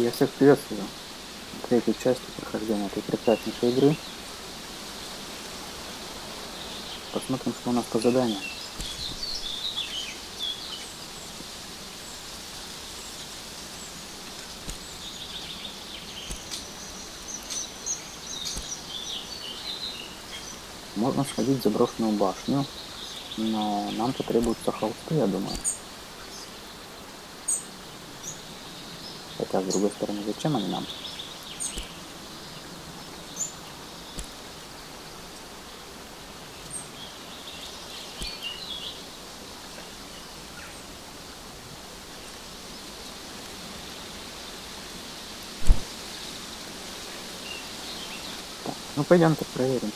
Я всех приветствую в третьей части прохождения этой прекраснейшей игры. Посмотрим, что у нас по заданию. Можно сходить в заброшенную башню, но нам потребуются холсты, я думаю. Хотя, с другой стороны, зачем они нам? Так, ну пойдемте проверим.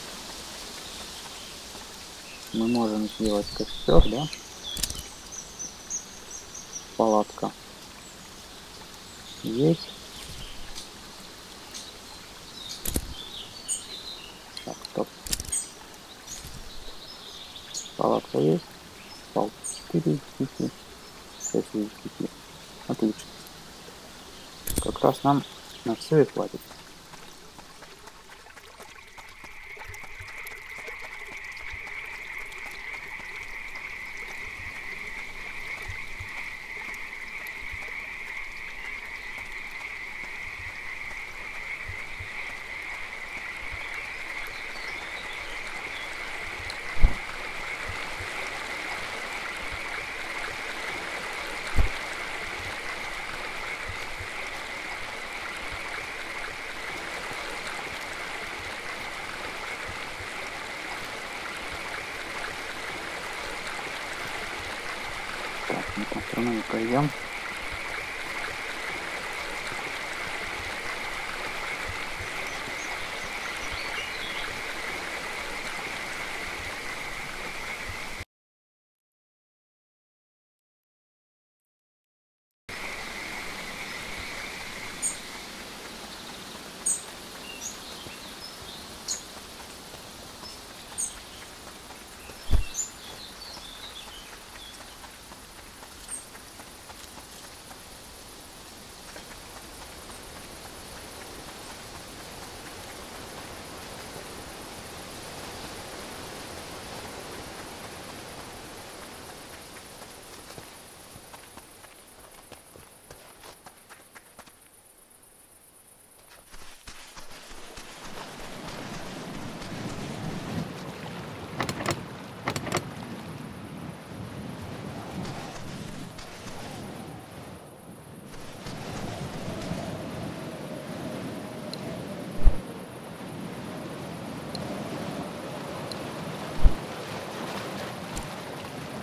Мы можем сделать костер, да? Палатка есть. Так, стоп. Палатка есть. Пал 4 из 5. 6 из 5. Отлично. Как раз нам на все и хватит. Так, мы по страну пойдем.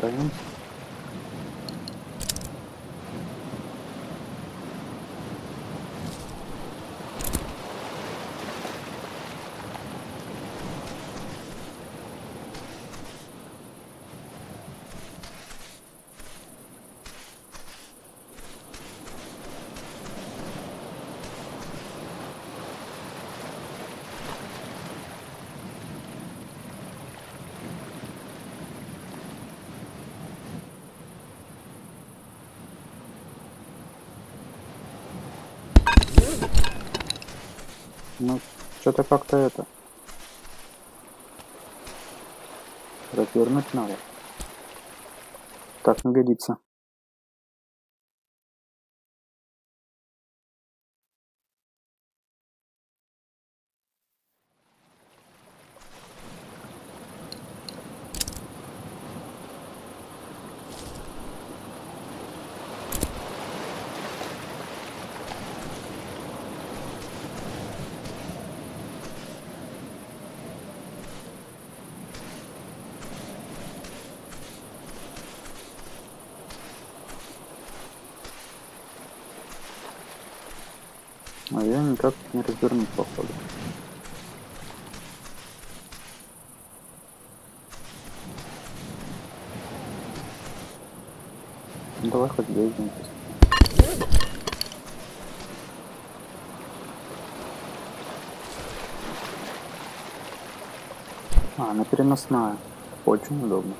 Правильно? Ну, что-то как-то это развернуть надо. Так не годится. А я никак не развернуть, походу. Давай хоть доедемся. А, она переносная. Очень удобно.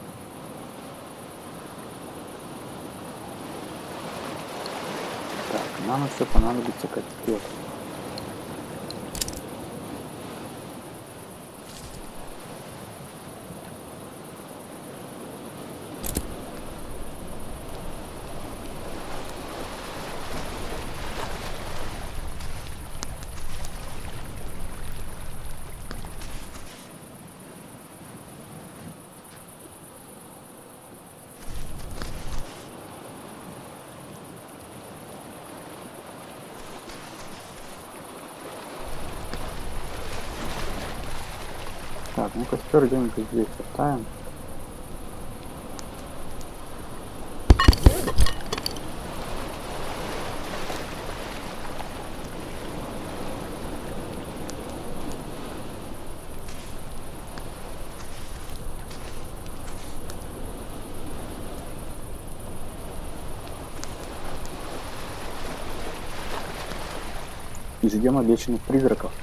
Так, Нам еще понадобится костер. Так, ну костер где-нибудь здесь поставим. И ждем обещанных призраков. —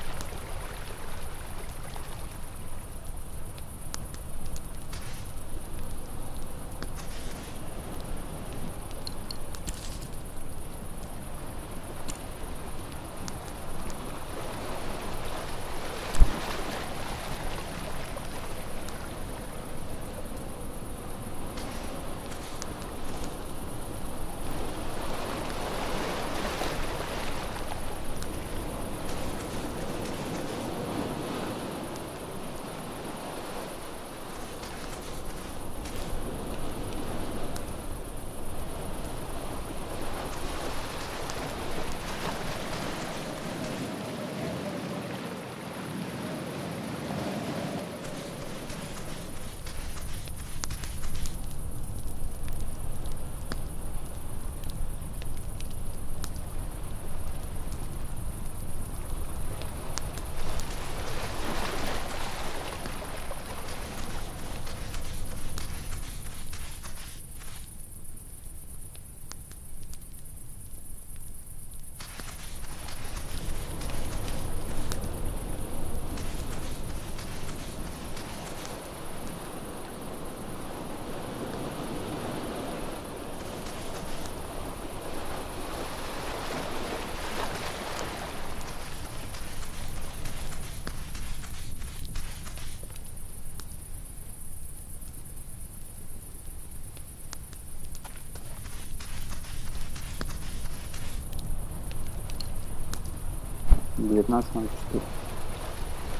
19:04.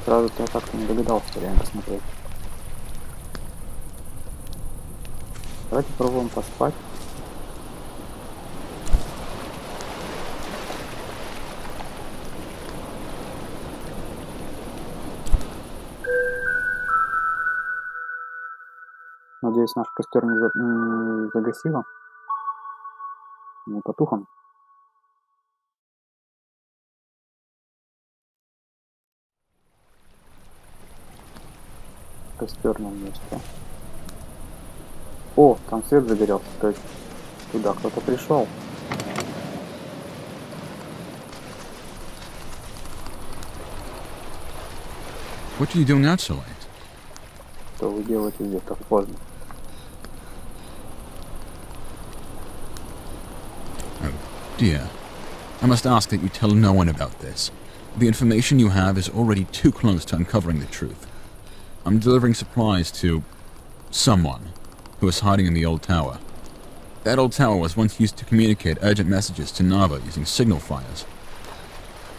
Сразу-то я как-то не догадался реально смотреть. Давайте пробуем поспать. Надеюсь, наш костер не загасило. Не потухом. Костерном месте. О, там свет загорелся, то есть туда кто-то пришел. What are you doing out so late? Что вы делаете здесь так поздно? Oh, dear. I must ask that you tell no one about this. The information you have is already too close to uncovering the truth. I'm delivering supplies to someone who is hiding in the old tower. That old tower was once used to communicate urgent messages to Nava using signal fires.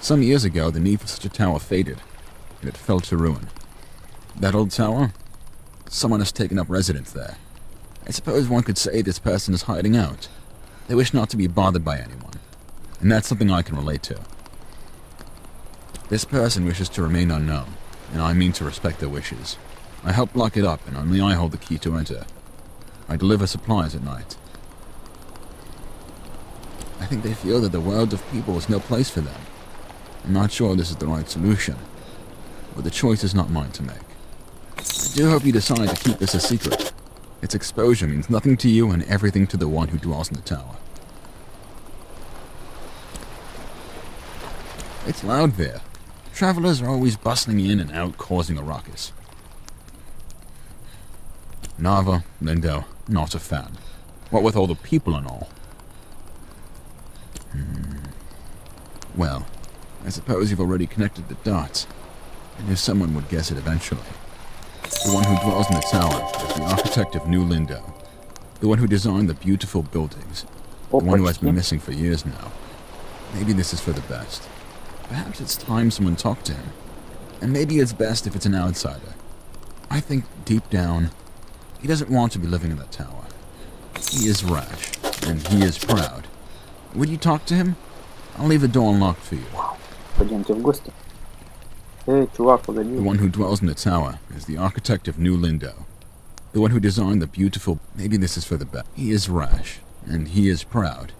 Some years ago, the need for such a tower faded, and it fell to ruin. That old tower? Someone has taken up residence there. I suppose one could say this person is hiding out. They wish not to be bothered by anyone, and that's something I can relate to. This person wishes to remain unknown, and I mean to respect their wishes. I help lock it up, and only I hold the key to enter. I deliver supplies at night. I think they feel that the world of people is no place for them. I'm not sure this is the right solution, but the choice is not mine to make. I do hope you decide to keep this a secret. Its exposure means nothing to you and everything to the one who dwells in the tower. It's loud there. Travelers are always bustling in and out, causing a ruckus. Nava, Lindo, not a fan. What with all the people and all. Well, I suppose you've already connected the dots. I knew someone would guess it eventually. The one who dwells in the tower is the architect of New Lindo. The one who designed the beautiful buildings. The one who has been missing for years now. Maybe this is for the best. Perhaps it's time someone talked to him. And maybe it's best if it's an outsider. I think, deep down, he doesn't want to be living in that tower. He is rash, and he is proud. Would you talk to him? I'll leave the door unlocked for you. Пойдемте в гости. Эй, чувак, погоди. The one who dwells in the tower is the architect of New Lindo. The one who designed the beautiful... Maybe this is for the best. He is rash, and he is proud.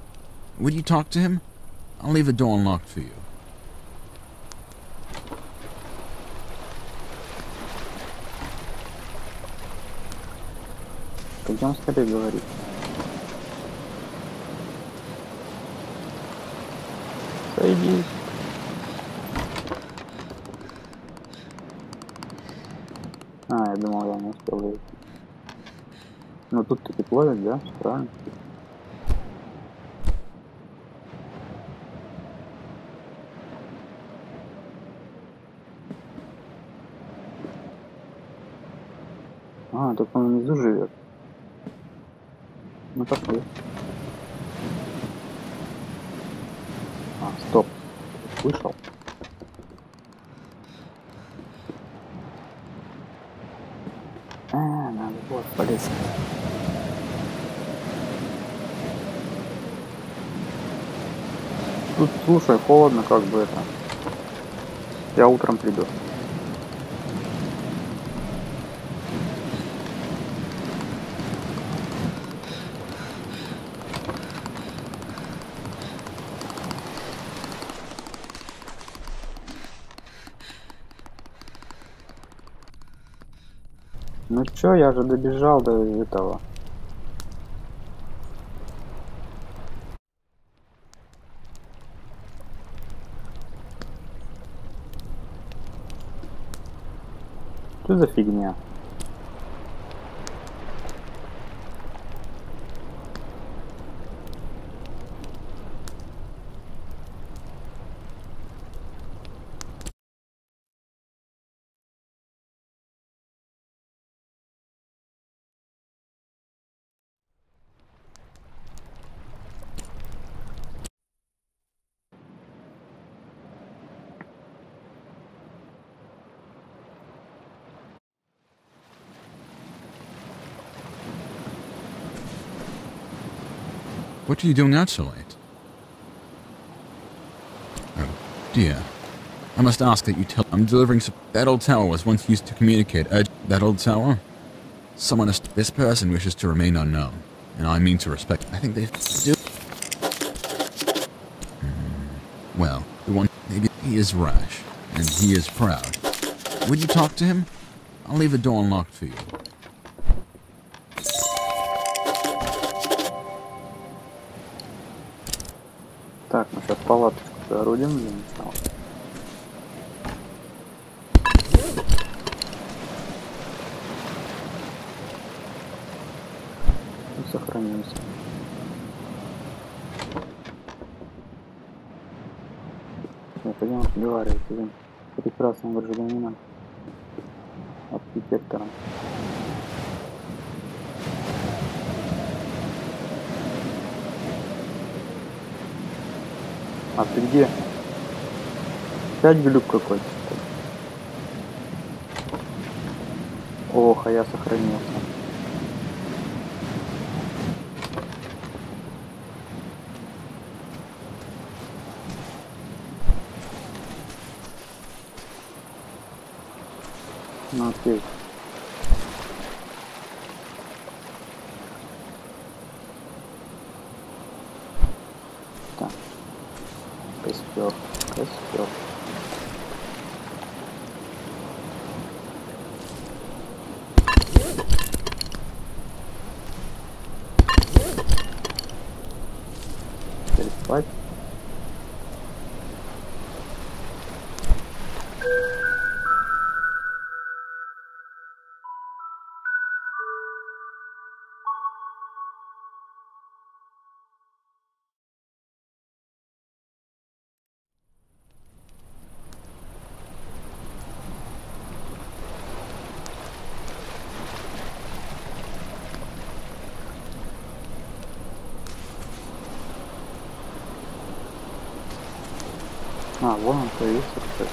Would you talk to him? I'll leave the door unlocked for you. Пойдем скорее говорить. Сойдись. Я думал, я не успел выйти. Ну тут таки плавят, да? Правильно? Так он внизу живет. Ну пошли. Стоп. Вышел. Надо вот полез. Тут, слушай, холодно, как бы это. Я утром приду. Ну чё, я же добежал до этого. Что за фигня? What are you doing out so late? Oh, dear. I must ask that you tell... I'm delivering... That old tower was once used to communicate... that old tower? Someone... This person wishes to remain unknown. And I mean to respect... I think they do... Well, the one... Maybe he is rash. And he is proud. Would you talk to him? I'll leave the door unlocked for you. Так, мы сейчас палаточку соорудим для начала. И сохранимся. Пойдем разговаривать с этим прекрасным гражданином, архитектором. А ты где? Опять глюк какой-то. Ох, а я сохранился. Ну окей. Так. Костер, костер. Теперь спать. А, вон он появился, кстати.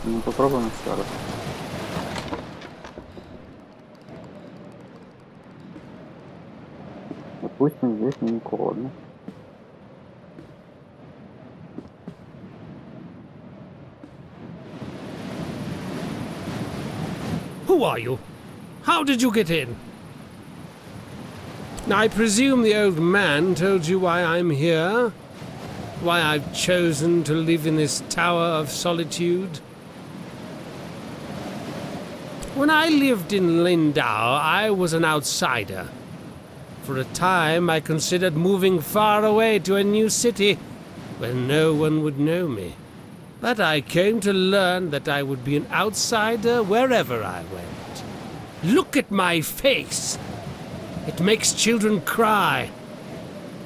Ну, попробуем еще раз. Допустим, здесь не холодно. Who are you? How did you get in? I presume the old man told you why I'm here? Why I've chosen to live in this tower of solitude? When I lived in Lindau, I was an outsider. For a time, I considered moving far away to a new city where no one would know me. But I came to learn that I would be an outsider wherever I went. Look at my face! It makes children cry.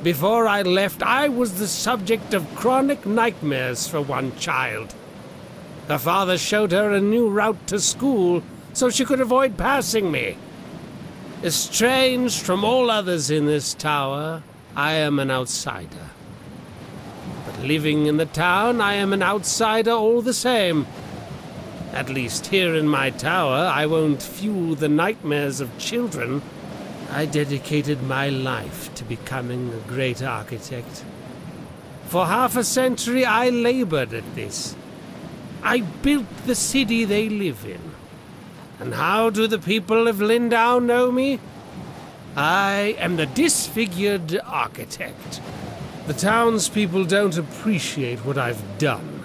Before I left, I was the subject of chronic nightmares for one child. Her father showed her a new route to school so she could avoid passing me. Estranged from all others in this tower, I am an outsider. But living in the town, I am an outsider all the same. At least here in my tower, I won't fuel the nightmares of children. I dedicated my life to becoming a great architect. For half a century, I labored at this. I built the city they live in. And how do the people of Lindau know me? I am the disfigured architect. The townspeople don't appreciate what I've done.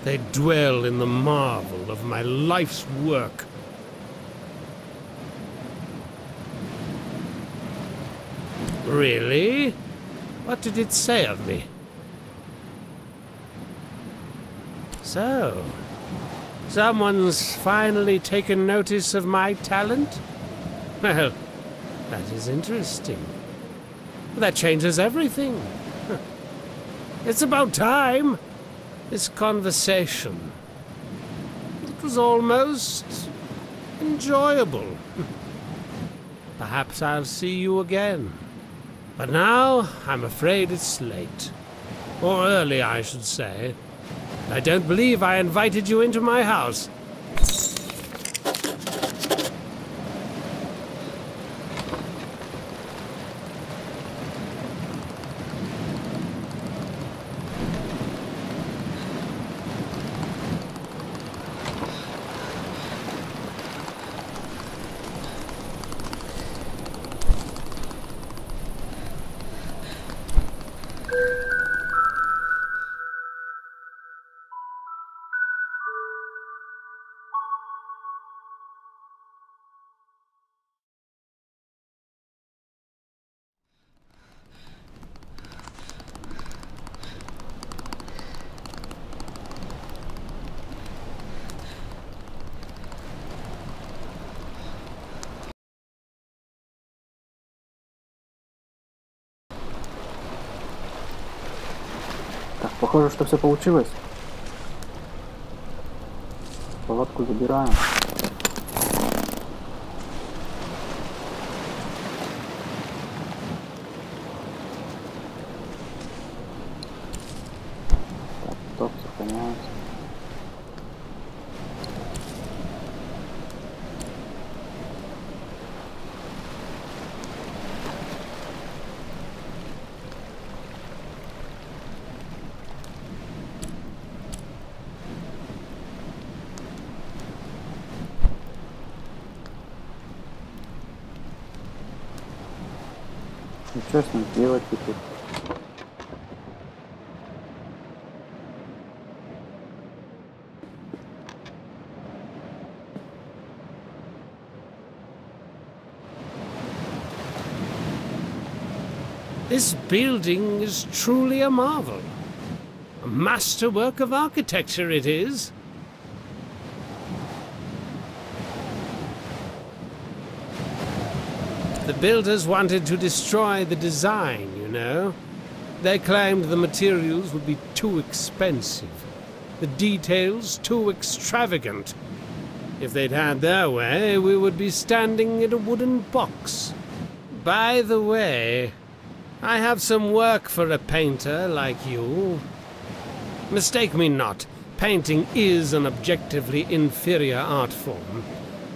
They dwell in the marvel of my life's work. Really? What did it say of me? So, someone's finally taken notice of my talent? Well, that is interesting. That changes everything. It's about time. This conversation. It was almost enjoyable. Perhaps I'll see you again. But now, I'm afraid it's late. Or early, I should say. I don't believe I invited you into my house. Так, похоже, что все получилось. Палатку забираем. Так, стоп, сохраняется. Ну, что с ним делать теперь? This building is truly a marvel. A masterwork of architecture it is. The builders wanted to destroy the design, you know. They claimed the materials would be too expensive. the details too extravagant. If they'd had their way, we would be standing in a wooden box. By the way, I have some work for a painter like you. Mistake me not, painting is an objectively inferior art form,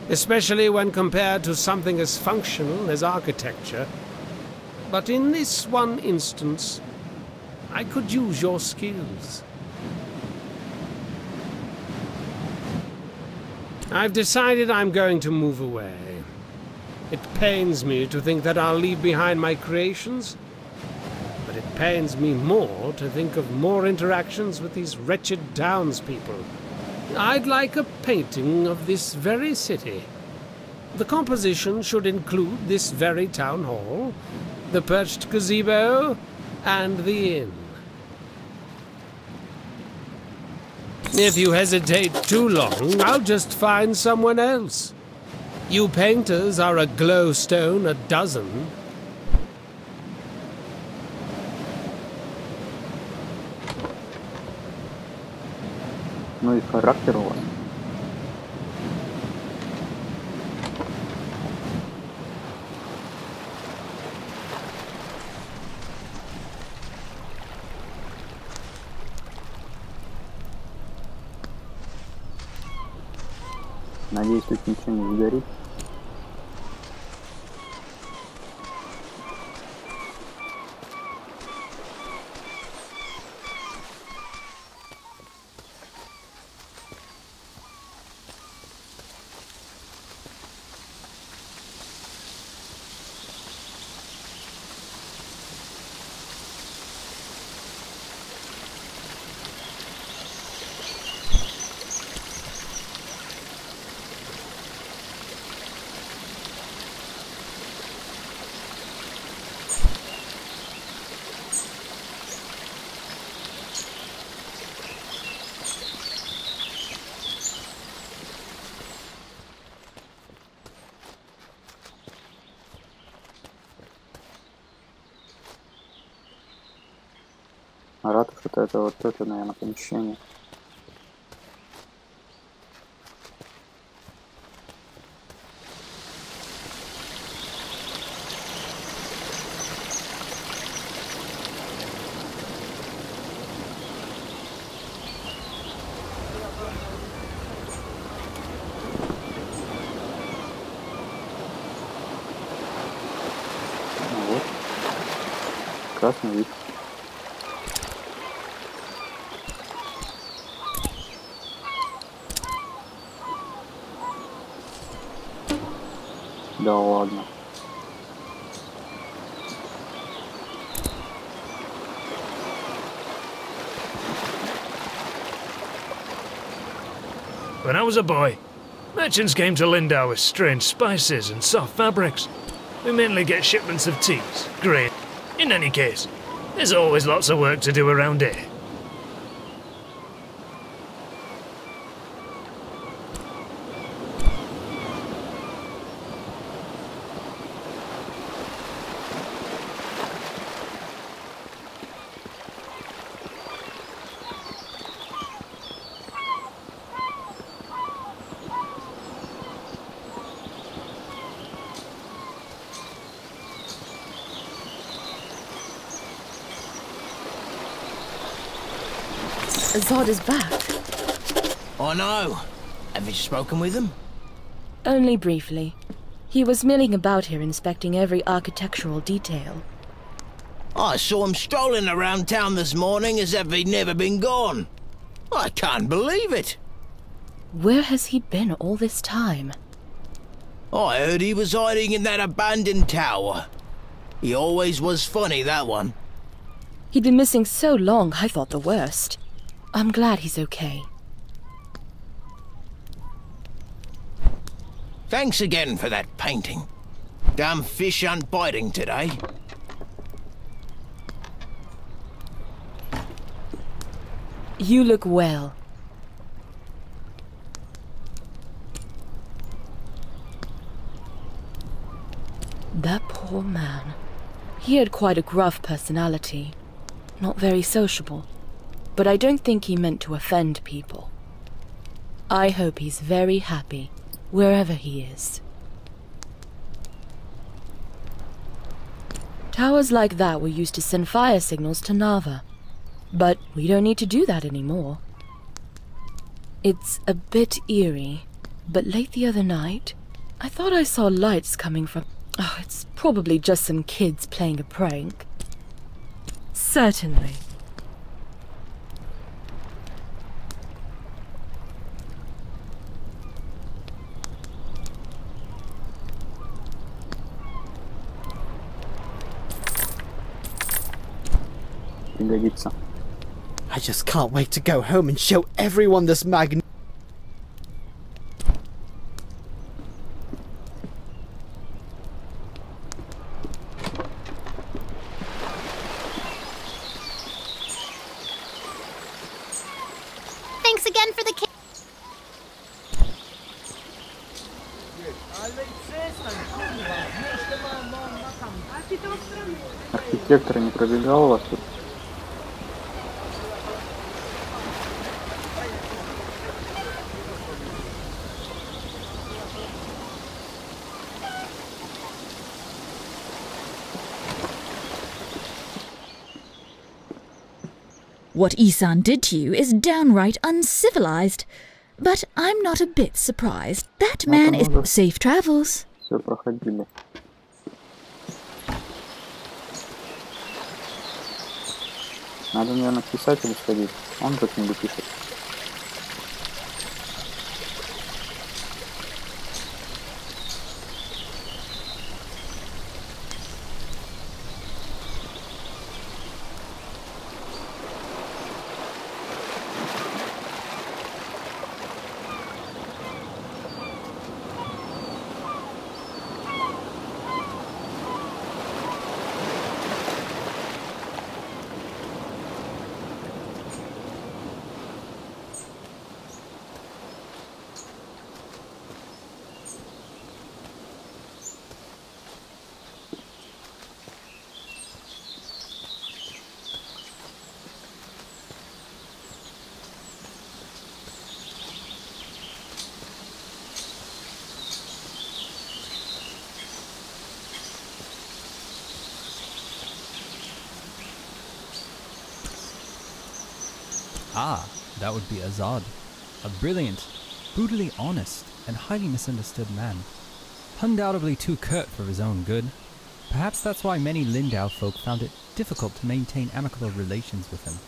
especially when compared to something as functional as architecture. But in this one instance, I could use your skills. I've decided I'm going to move away. It pains me to think that I'll leave behind my creations, but it pains me more to think of more interactions with these wretched townspeople. I'd like a painting of this very city. The composition should include this very town hall, the perched gazebo, and the inn. If you hesitate too long, I'll just find someone else. You painters are a glowstone a dozen. Ну и характер у вас. Надеюсь, тут ничего не сгорит. Ратуша-то это вот это, наверное, помещение. Ну вот. Красный вид. Да ладно. When I was a boy, merchants came to Lindau with strange spices and soft fabrics. We mainly get shipments of teas, grain. In any case, there's always lots of work to do around here. Zod is back. I know. Have you spoken with him? Only briefly. He was milling about here inspecting every architectural detail. I saw him strolling around town this morning as if he'd never been gone. I can't believe it. Where has he been all this time? I heard he was hiding in that abandoned tower. He always was funny, that one. He'd been missing so long, I thought the worst. I'm glad he's okay. Thanks again for that painting. Damn fish aren't biting today. You look well. That poor man. He had quite a gruff personality. Not very sociable. but I don't think he meant to offend people. I hope he's very happy, wherever he is. Towers like that were used to send fire signals to Nava, but we don't need to do that anymore. It's a bit eerie, but late the other night, I thought I saw lights coming from... Oh, it's probably just some kids playing a prank. Certainly. Пригодится. I just can't wait to go home and show everyone this Thanks again for the Архитектор не пробегал у вас тут? What Isan did to you is downright uncivilized. But I'm not a bit surprised. That man is... Safe travels. Все проходили. Надо, наверное, к писателю сходить. Он же книгу пишет. Ah, that would be Azad. A brilliant, brutally honest, and highly misunderstood man. Undoubtedly too curt for his own good. Perhaps that's why many Lindau folk found it difficult to maintain amicable relations with him.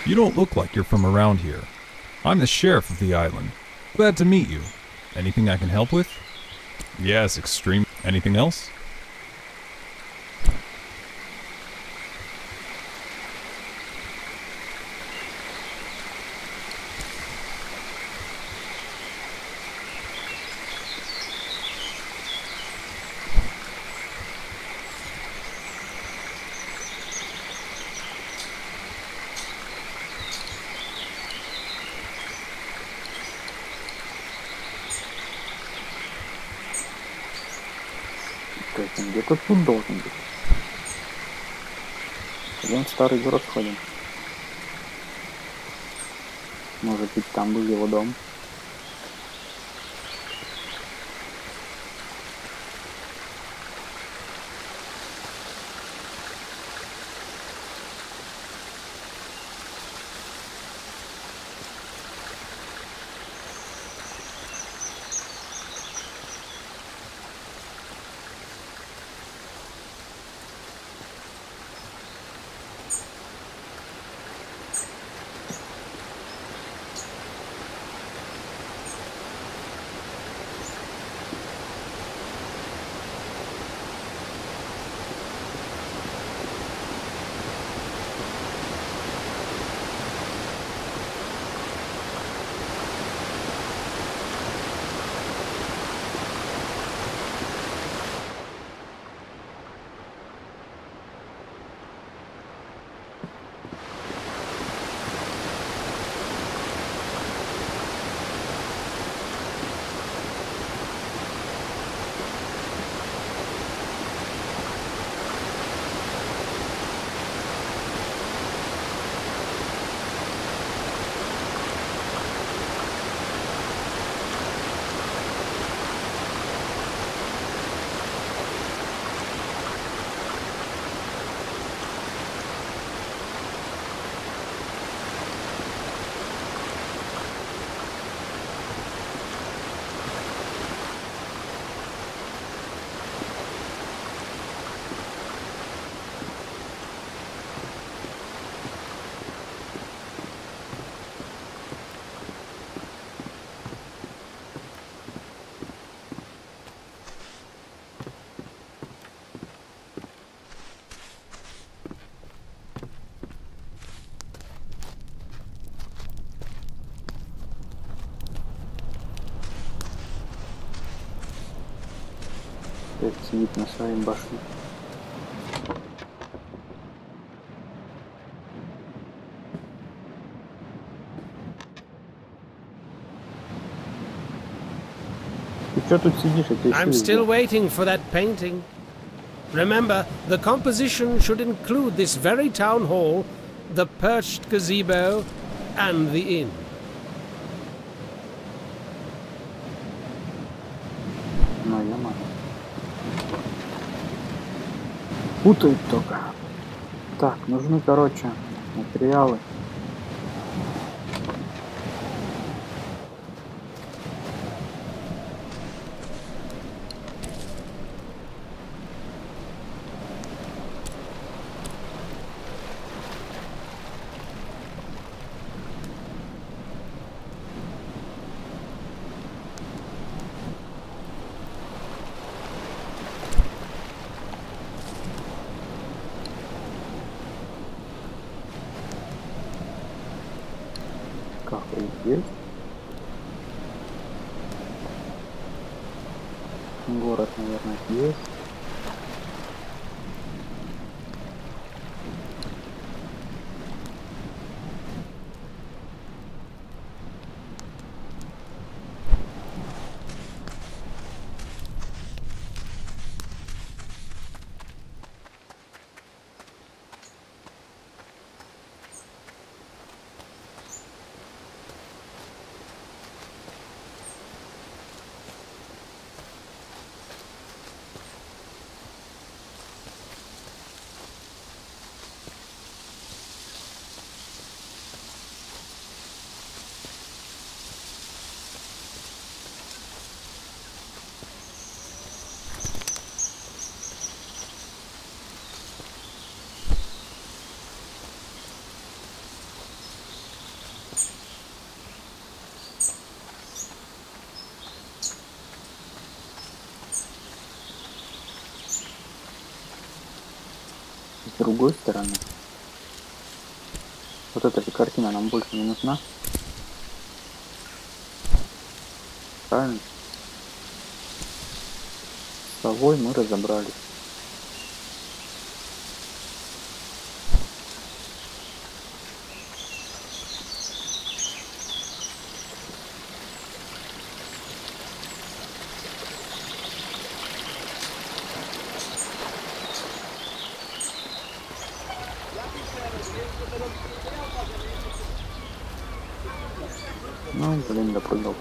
You don't look like you're from around here. I'm the sheriff of the island. Glad to meet you. Anything I can help with? Yes, extreme. Anything else? Где-то тут должен быть. Пойдем в старый город сходим. Может быть, там был его дом. Опять сидит на своей башне. Ты что тут сидишь? Это I'm still waiting for that painting. Remember, the composition should include this very town hall, the perched gazebo, and the inn. Ну, ё-моё. Путают только. Так, нужны, короче, материалы. Кафе есть. Город, наверное, есть. С другой стороны, вот эта же картина нам больше не нужна. Правильно? С совой мы разобрались. Ну, блин, допрыгал.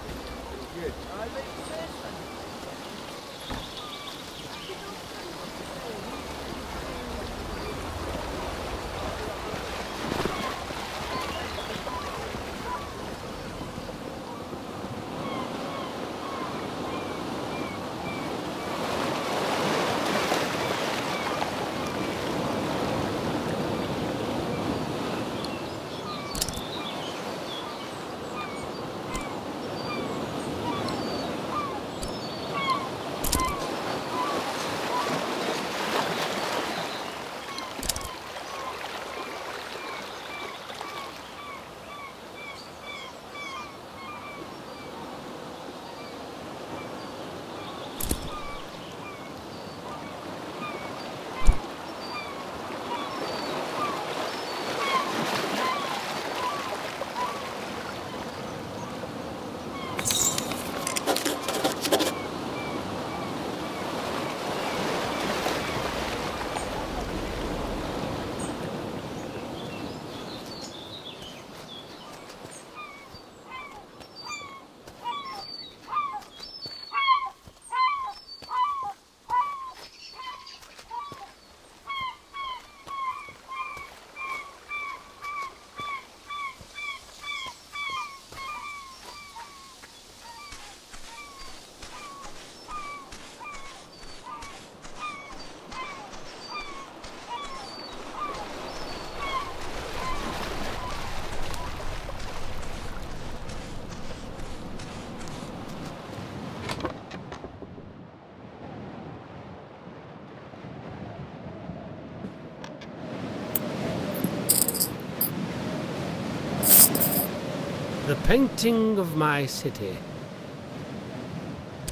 The painting of my city.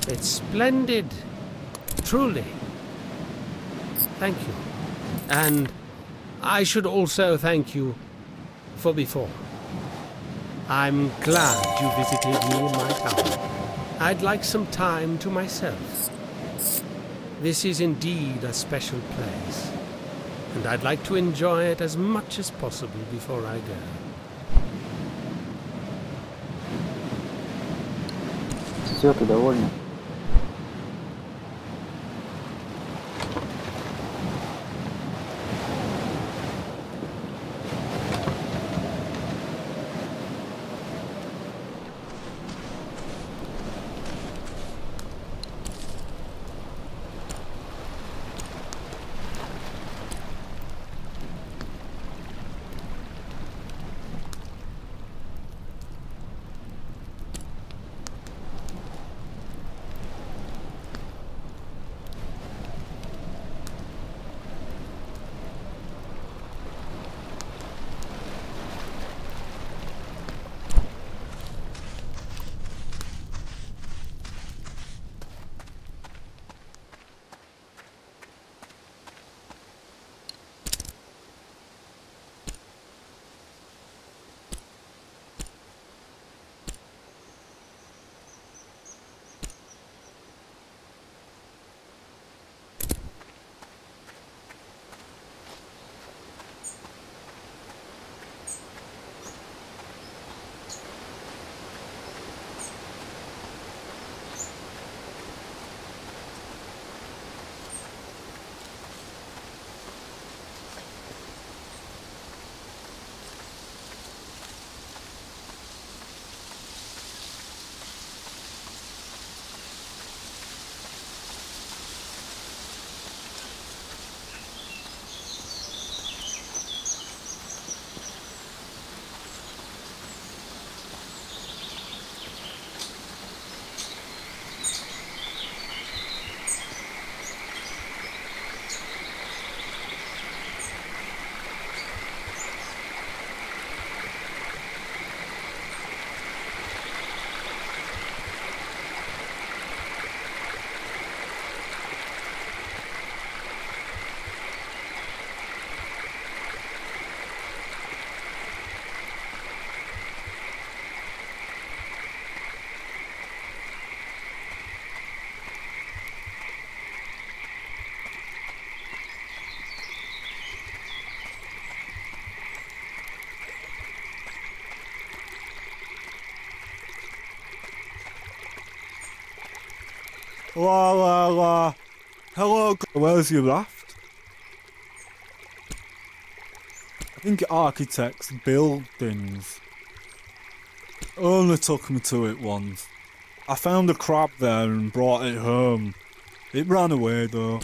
It's splendid, Truly. Thank you. And I should also thank you for before. I'm glad you visited me in my tower. I'd like some time to myself. This is indeed a special place, and I'd like to enjoy it as much as possible before I go. Все, ты довольна? La la la. Hello, where's you left? I think architects build things. Only took me to it once. I found a crab there and brought it home. It ran away though.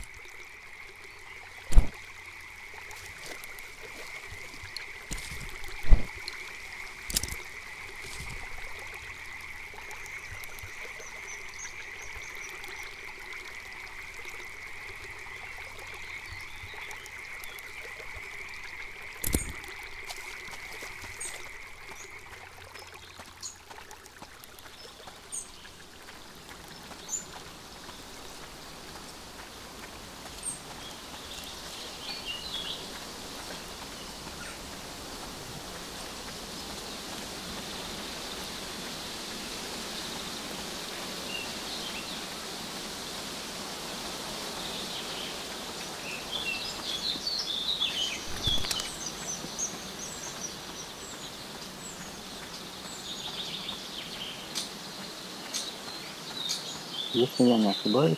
Если я не ошибаюсь,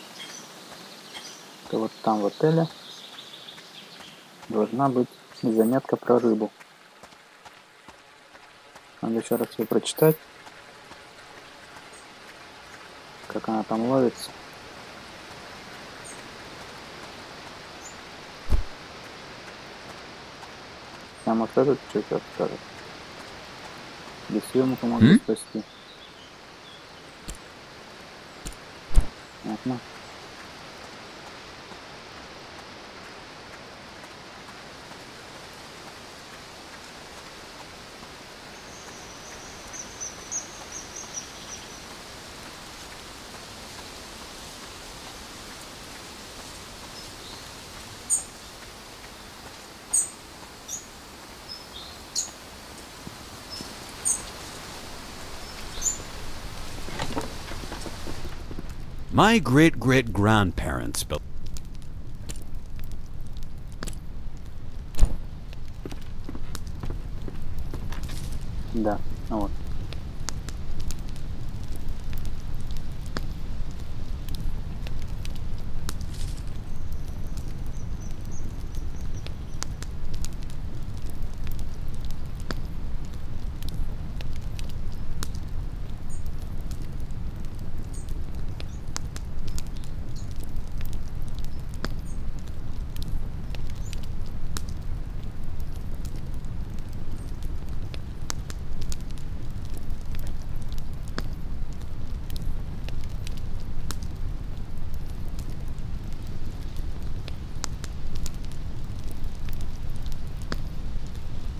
то вот там в отеле должна быть заметка про рыбу. Надо еще раз ее прочитать, как она там ловится. Там вот этот что-то скажет. Без съемок могу спасти. Понятно. My great-great-grandparents built... Да, вот.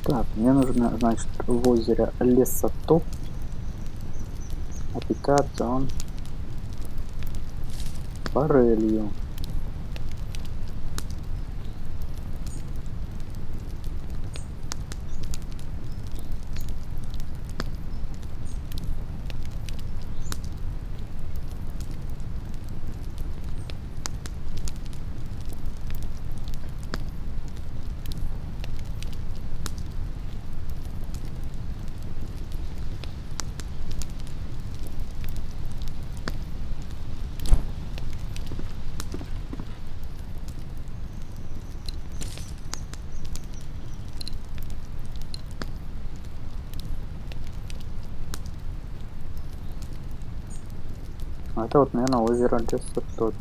Так, мне нужно, значит, в озере лесотоп. Опекаться он форелью. Это вот, наверное, озеро лесотоп.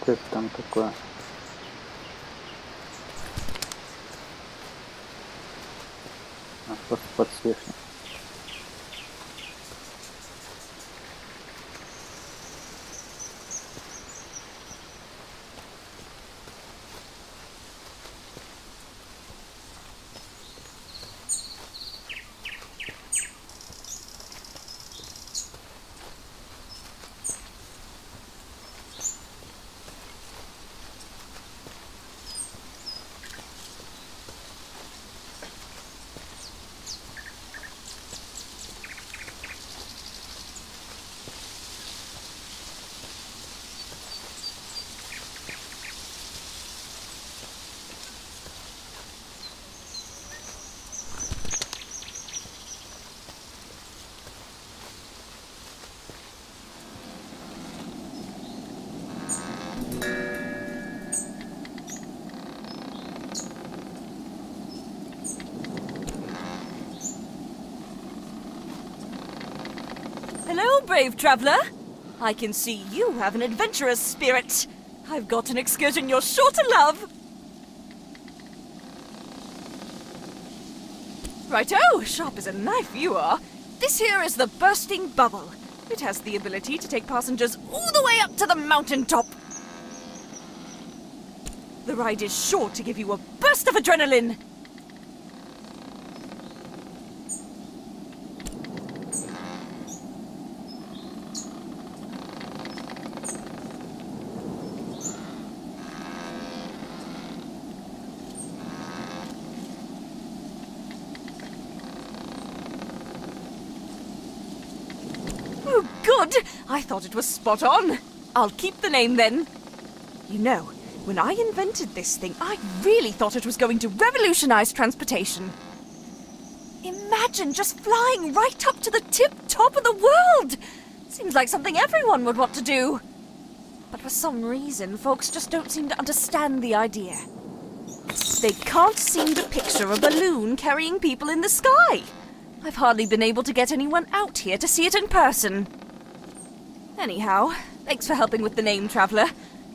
Что это там такое? просто подсвечник. Hello, brave traveller. I can see you have an adventurous spirit. I've got an excursion you're sure to love. Righto, sharp as a knife you are. This here is the Bursting Bubble. It has the ability to take passengers all the way up to the mountaintop. The ride is sure to give you a burst of adrenaline. Oh, good! I thought it was spot on. I'll keep the name then. You know, when I invented this thing, I really thought it was going to revolutionize transportation. Imagine just flying right up to the tip-top of the world! Seems like something everyone would want to do. But for some reason, folks just don't seem to understand the idea. They can't seem to picture a balloon carrying people in the sky. I've hardly been able to get anyone out here to see it in person. Anyhow, thanks for helping with the name, Traveller.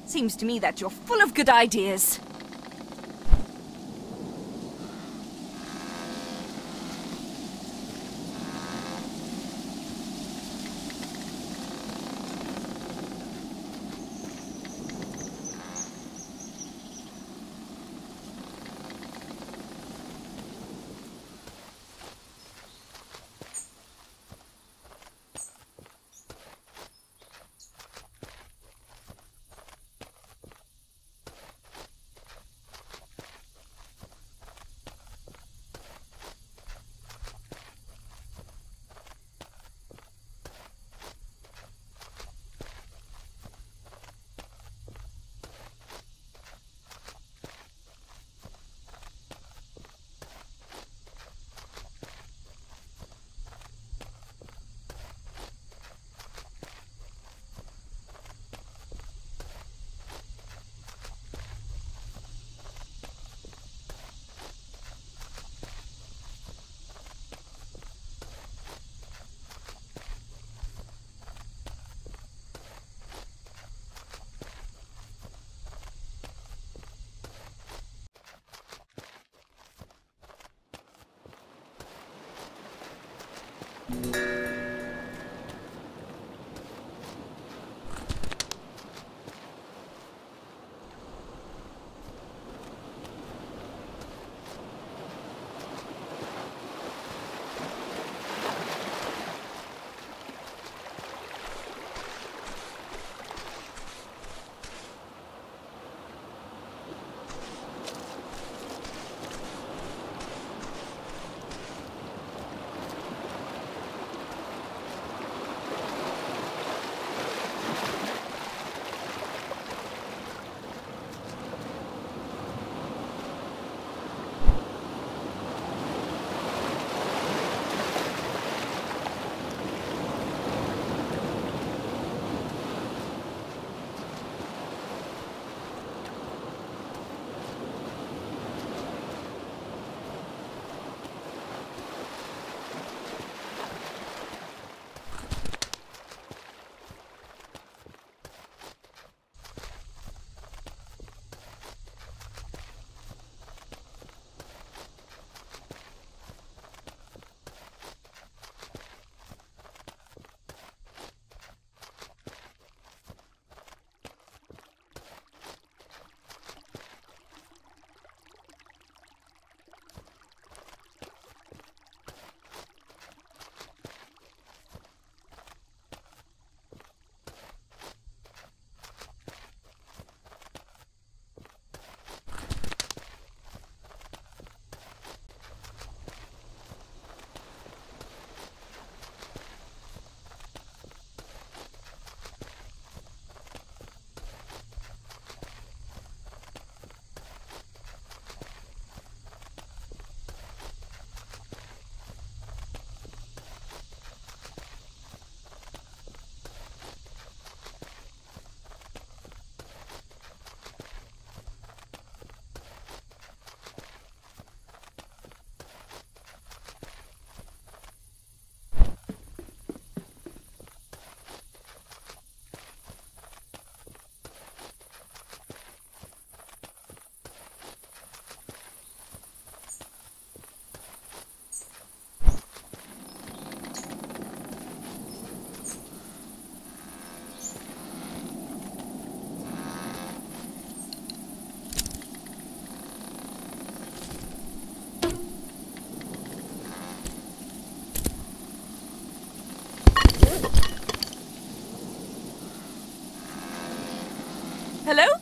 Seems to me that you're full of good ideas.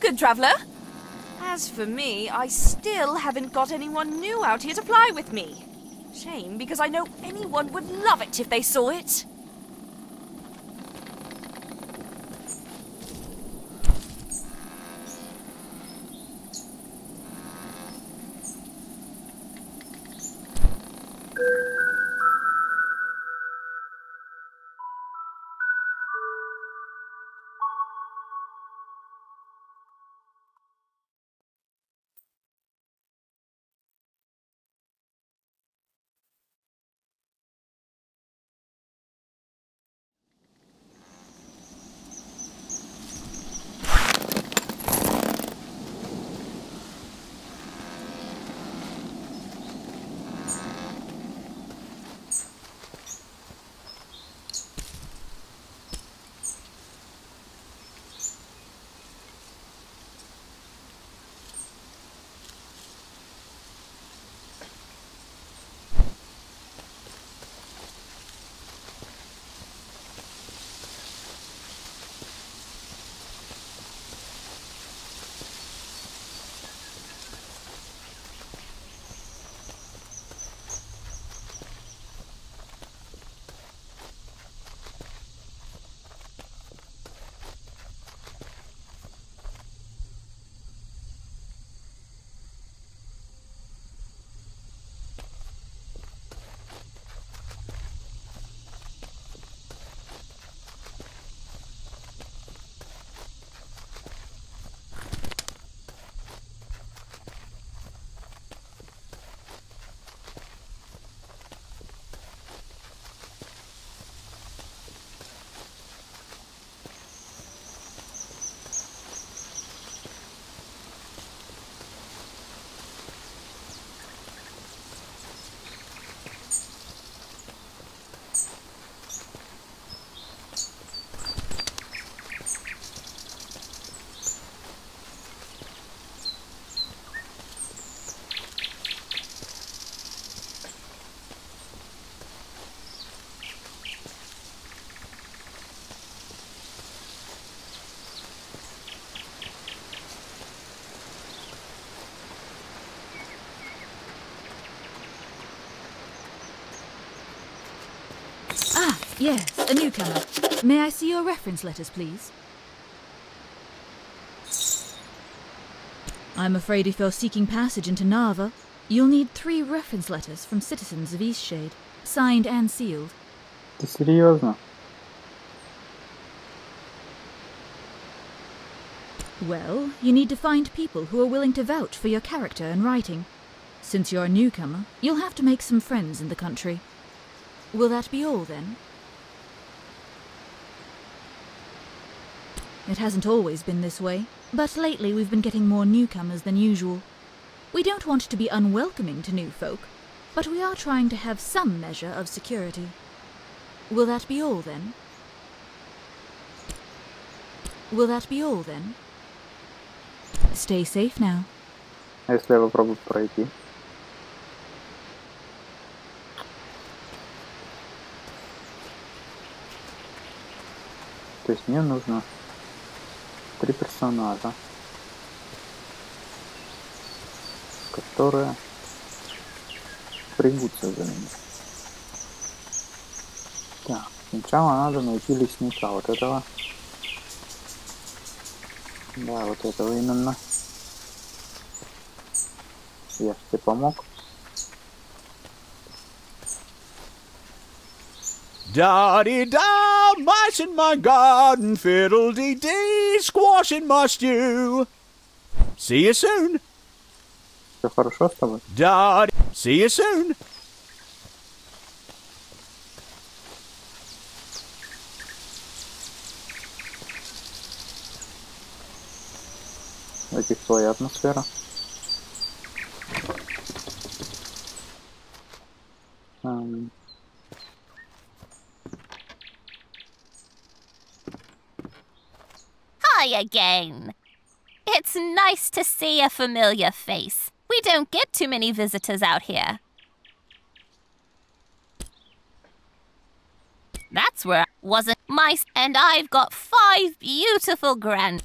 good, traveller. As for me, I still haven't got anyone new out here to fly with me. Shame, because I know anyone would love it if they saw it. Yes, a newcomer. May I see your reference letters, please? I'm afraid if you're seeking passage into Narva, you'll need 3 reference letters from citizens of Eastshade, signed and sealed. Ты серьезно? Well, you need to find people who are willing to vouch for your character and writing. Since you're a newcomer, you'll have to make some friends in the country. Will that be all, then? It hasn't always been this way, but lately we've been getting more newcomers than usual. We don't want to be unwelcoming to new folk, but we are trying to have some measure of security. Will that be all, then? Will that be all, then? Stay safe now. А если я попробую пройти? То есть мне нужно 3 персонажа, которые пригутся за меня. Так, сначала надо найти лесника, вот этого. Да, вот этого именно. Я тебе помог. Da-dee-da, mice in my garden, fiddle-dee-dee, squash in my stew. See you soon. Все хорошо с тобой? Da-dee, see you soon. У этих своя атмосфера. Hi again. It's nice to see a familiar face. We don't get too many visitors out here. That's where I wasn't mice, and I've got 5 beautiful grand.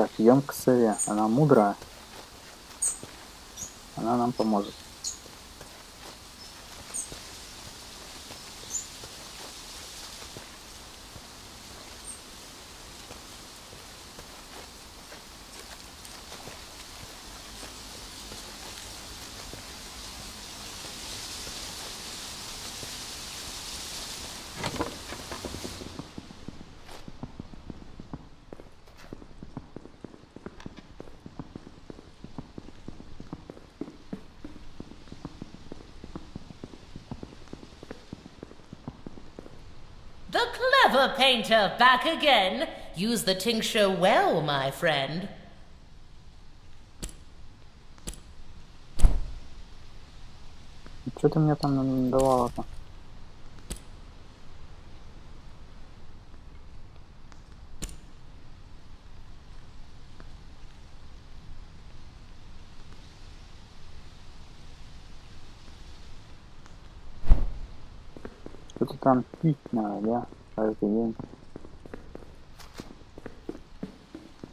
Так, идем к сове. Она мудрая. Она нам поможет. The clever painter back again. Use the tincture well, my friend. Что ты мне там давала-то? Что-то там пить надо, да? Каждый день.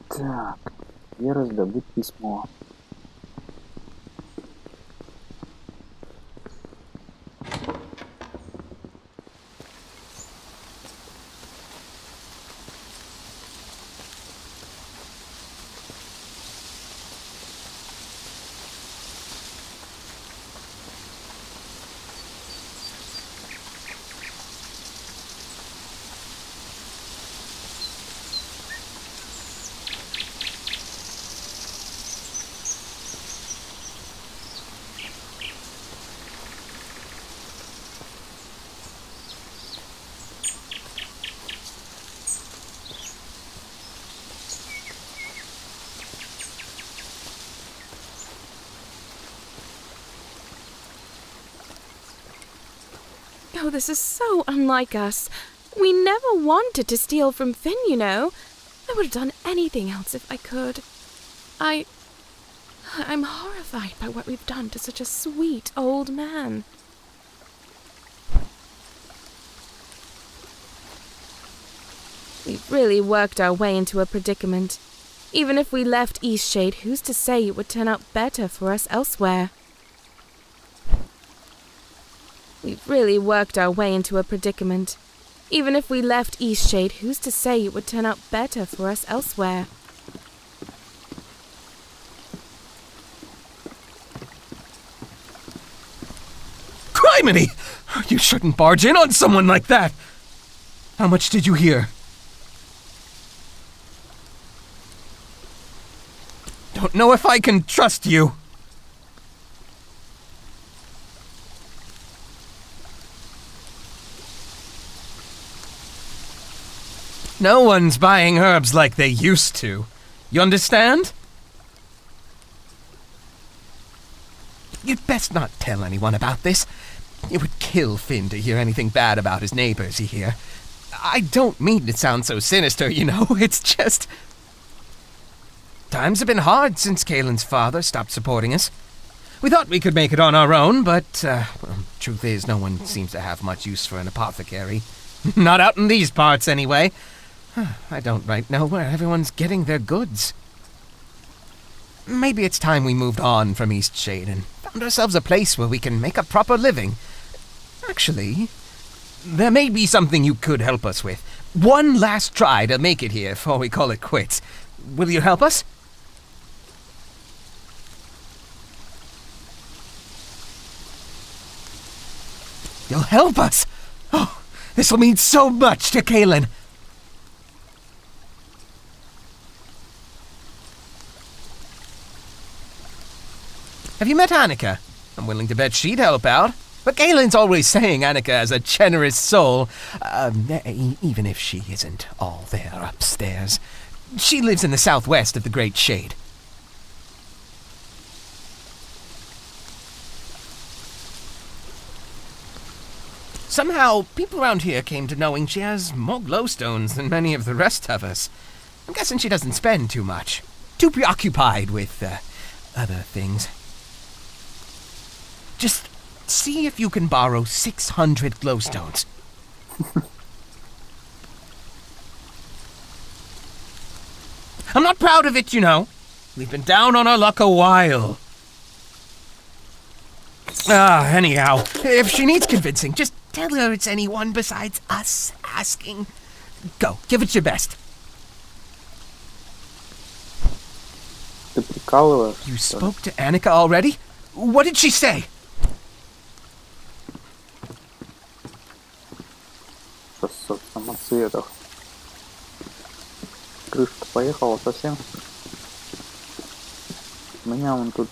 Так, где раздобыть письмо? Oh, this is so unlike us. We never wanted to steal from Finn, you know. I would have done anything else if I could. I'm horrified by what we've done to such a sweet old man. We've really worked our way into a predicament. Even if we left Eastshade, who's to say it would turn out better for us elsewhere? We've really worked our way into a predicament. Even if we left Eastshade, who's to say it would turn out better for us elsewhere? Criminy! You shouldn't barge in on someone like that! How much did you hear? Don't know if I can trust you. No one's buying herbs like they used to. You understand? You'd best not tell anyone about this. It would kill Finn to hear anything bad about his neighbors, you hear. I don't mean to sound so sinister, you know. It's just... times have been hard since Kaelin's father stopped supporting us. We thought we could make it on our own, but, well, truth is, no one seems to have much use for an apothecary. Not out in these parts, anyway. I don't right know where everyone's getting their goods. Maybe it's time we moved on from Eastshade and found ourselves a place where we can make a proper living. Actually, there may be something you could help us with. One last try to make it here before we call it quits. Will you help us? You'll help us? Oh, this will mean so much to Kaelin. Have you met Annika? I'm willing to bet she'd help out. But Kaelin's always saying Annika has a generous soul. Even if she isn't all there upstairs. She lives in the southwest of the Great Shade. Somehow, people around here came to knowing she has more glowstones than many of the rest of us. I'm guessing she doesn't spend too much. Too preoccupied with, other things. Just see if you can borrow 600 glowstones. I'm not proud of it, you know. We've been down on our luck a while. Anyhow, if she needs convincing, just tell her it's anyone besides us asking. Go, give it your best. Ты прикалываешь? You spoke to Annika already? What did she say? 600 самоцветов. Крышка поехала совсем. У меня вон тут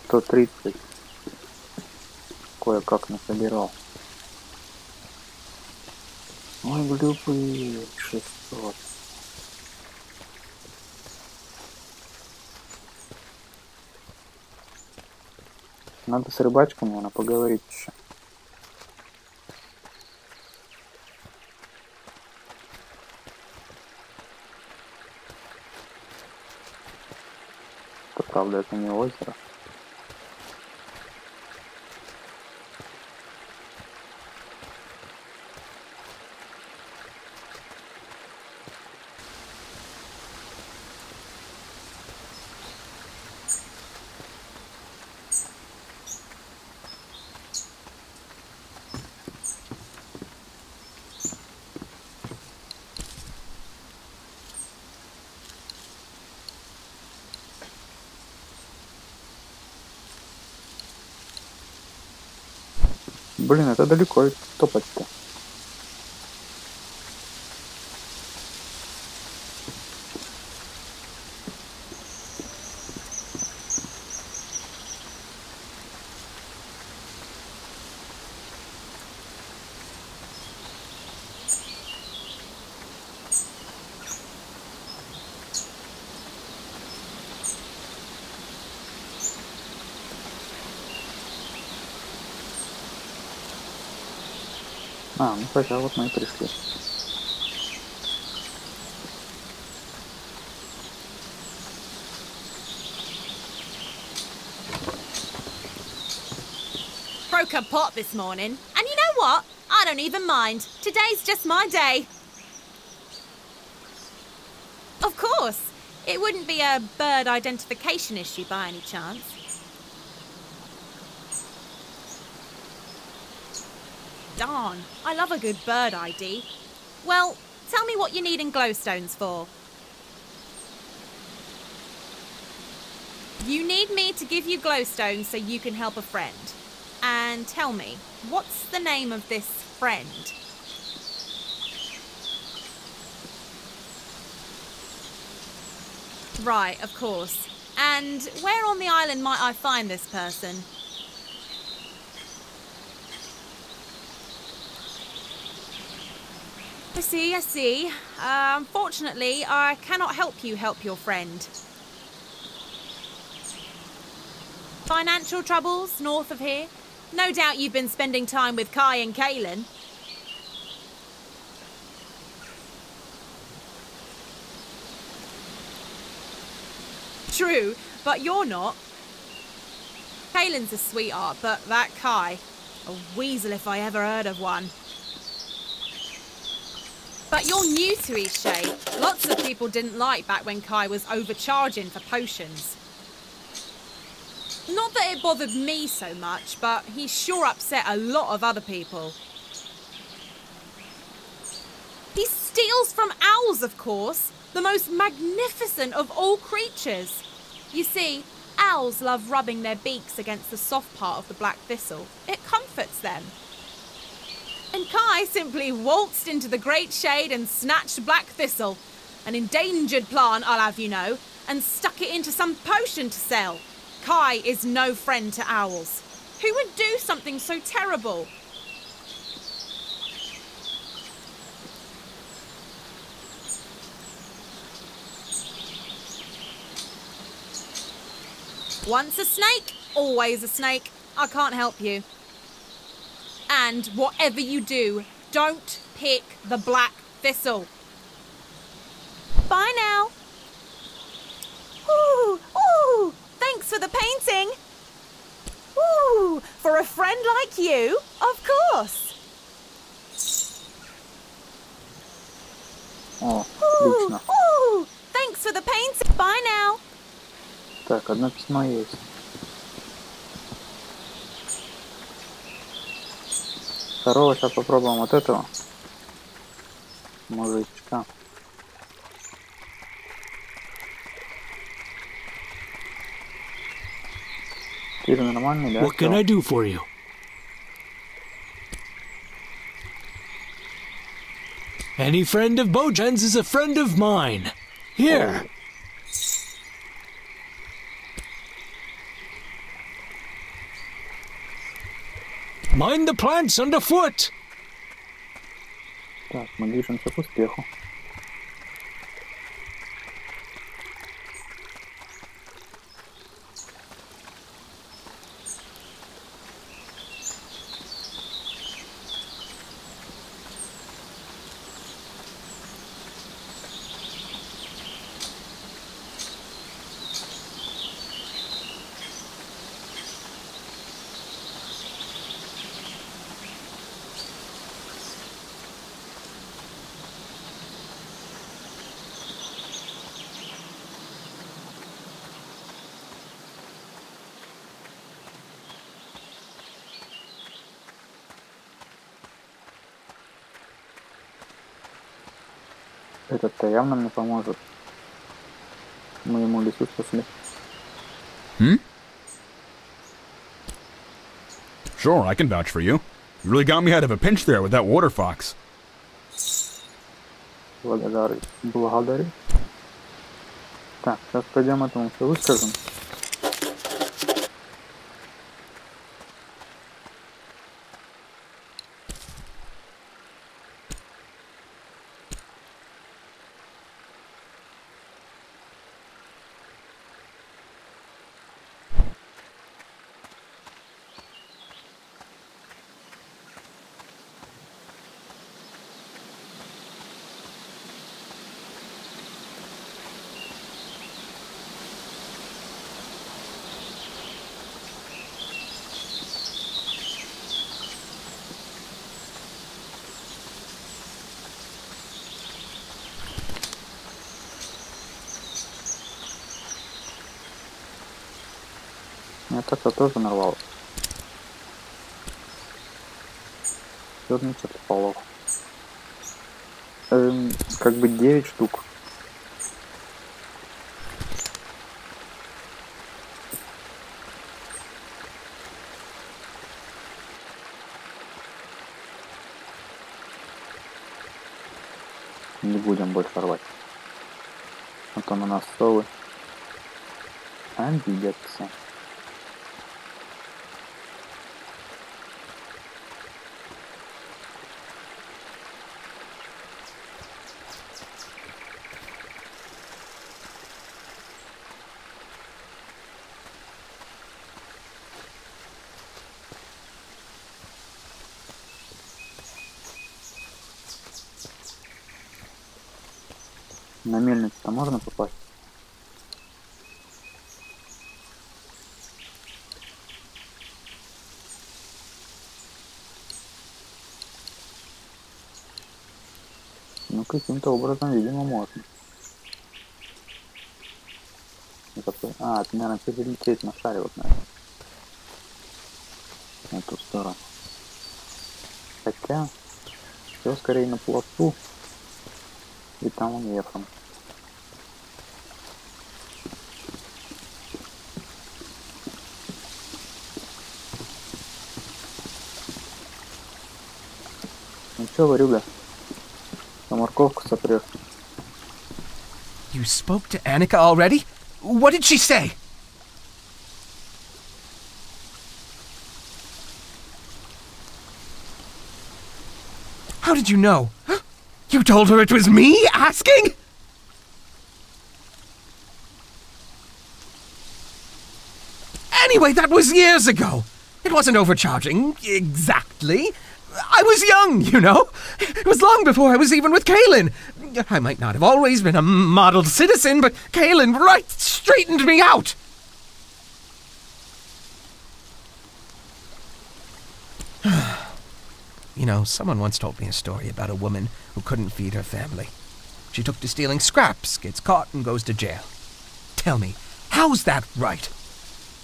130 кое-как насобирал. Ой, глупый, 600. Надо с рыбачками, наверное, поговорить еще. Правда, это не озеро. Блин, это далеко топать-то. Ну хотя вот мы и пришли. Broke a pot this morning, and you know what? I don't even mind. Today's just my day. Of course. It wouldn't be a bird identification issue by any chance. Darn, I love a good bird ID. Well, tell me what you need in glowstones for. You need me to give you glowstones so you can help a friend. And tell me, what's the name of this friend? Right, of course. And where on the island might I find this person? I see. Unfortunately, I cannot help you help your friend. Financial troubles north of here? No doubt you've been spending time with Kai and Kaelin. True, but you're not. Kaelin's a sweetheart, but that Kai, a weasel if I ever heard of one. But you're new to Eastshade. Lots of people didn't like back when Kai was overcharging for potions. Not that it bothered me so much, but he sure upset a lot of other people. He steals from owls, of course, the most magnificent of all creatures. You see, owls love rubbing their beaks against the soft part of the black thistle. It comforts them. And Kai simply waltzed into the great shade and snatched black thistle, an endangered plant, I'll have you know, and stuck it into some potion to sell. Kai is no friend to owls. Who would do something so terrible? Once a snake, always a snake. I can't help you. And whatever you do, don't pick the black thistle. Bye now. Ooh, thanks for the painting. Ooh, for a friend like you, of course. for the painting. Bye now. Так, одно письмо есть. Второго сейчас попробуем вот этого мужичка. Теперь нормальный, да? What can I do for you? Any friend of Bojan's is a friend of mine. Here. Mind the plants underfoot. Так, мы движемся к успеху. Этот-то явно мне поможет. Мы ему лесу спасли. Sure, I can vouch for you. You really got me out of a pinch there with that water fox. Благодарю. Так, сейчас пойдем этому все выскажем. Это тоже нарвалось. Черный чертополох. Как бы 9 штук. Не будем больше рвать. А то на нас совы обидятся. На мельницу-то можно попасть? Ну, каким-то образом, видимо, можно. А, это, наверное, перелететь на шаре, вот, наверное. На эту сторону. Хотя, все скорее на плоту. И там он ехал. Ну чё, ворюга? На морковку сопрёшь. You spoke to Annika already? What did she say? How did you know? You told her it was me asking? Anyway, that was years ago. It wasn't overcharging, exactly. I was young, you know. It was long before I was even with Kaelin. I might not have always been a model citizen, but Kaelin right straightened me out. You know, someone once told me a story about a woman who couldn't feed her family. She took to stealing scraps, gets caught, and goes to jail. Tell me, how's that right?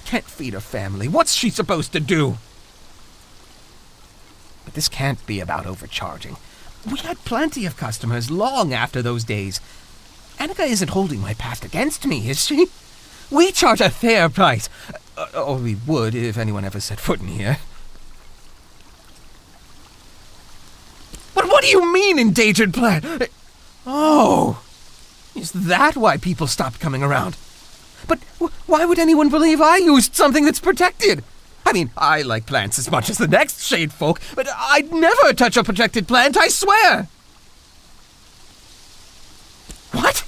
Can't feed her family. What's she supposed to do? But this can't be about overcharging. We had plenty of customers long after those days. Annika isn't holding my past against me, is she? We charge a fair price. Or we would if anyone ever set foot in here. But what do you mean, endangered plant? Oh, is that why people stopped coming around? But why would anyone believe I used something that's protected? I mean, I like plants as much as the next shade folk, but I'd never touch a protected plant, I swear! What?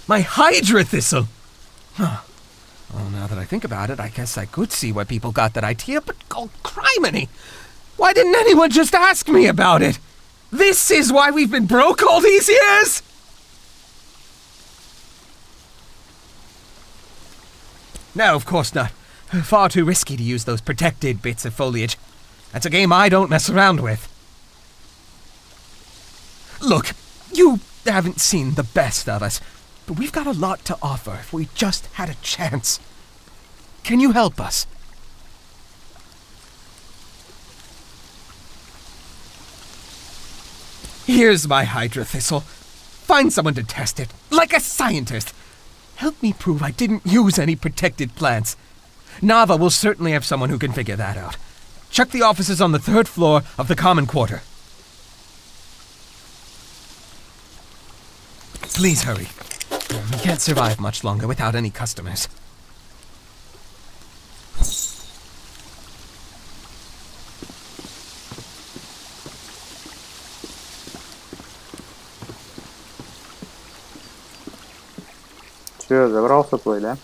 My hydra thistle? Huh. Well, now that I think about it, I guess I could see where people got that idea, but oh, criminy! Why didn't anyone just ask me about it? This is why we've been broke all these years? No, of course not. Far too risky to use those protected bits of foliage. That's a game I don't mess around with. Look, you haven't seen the best of us, but we've got a lot to offer if we just had a chance. Can you help us? Here's my hydra thistle. Find someone to test it, like a scientist. Help me prove I didn't use any protected plants. Nava will certainly have someone who can figure that out. Check the offices on the 3rd floor of the common quarter. Please hurry. We can't survive much longer without any customers. Че, забрался твой, да?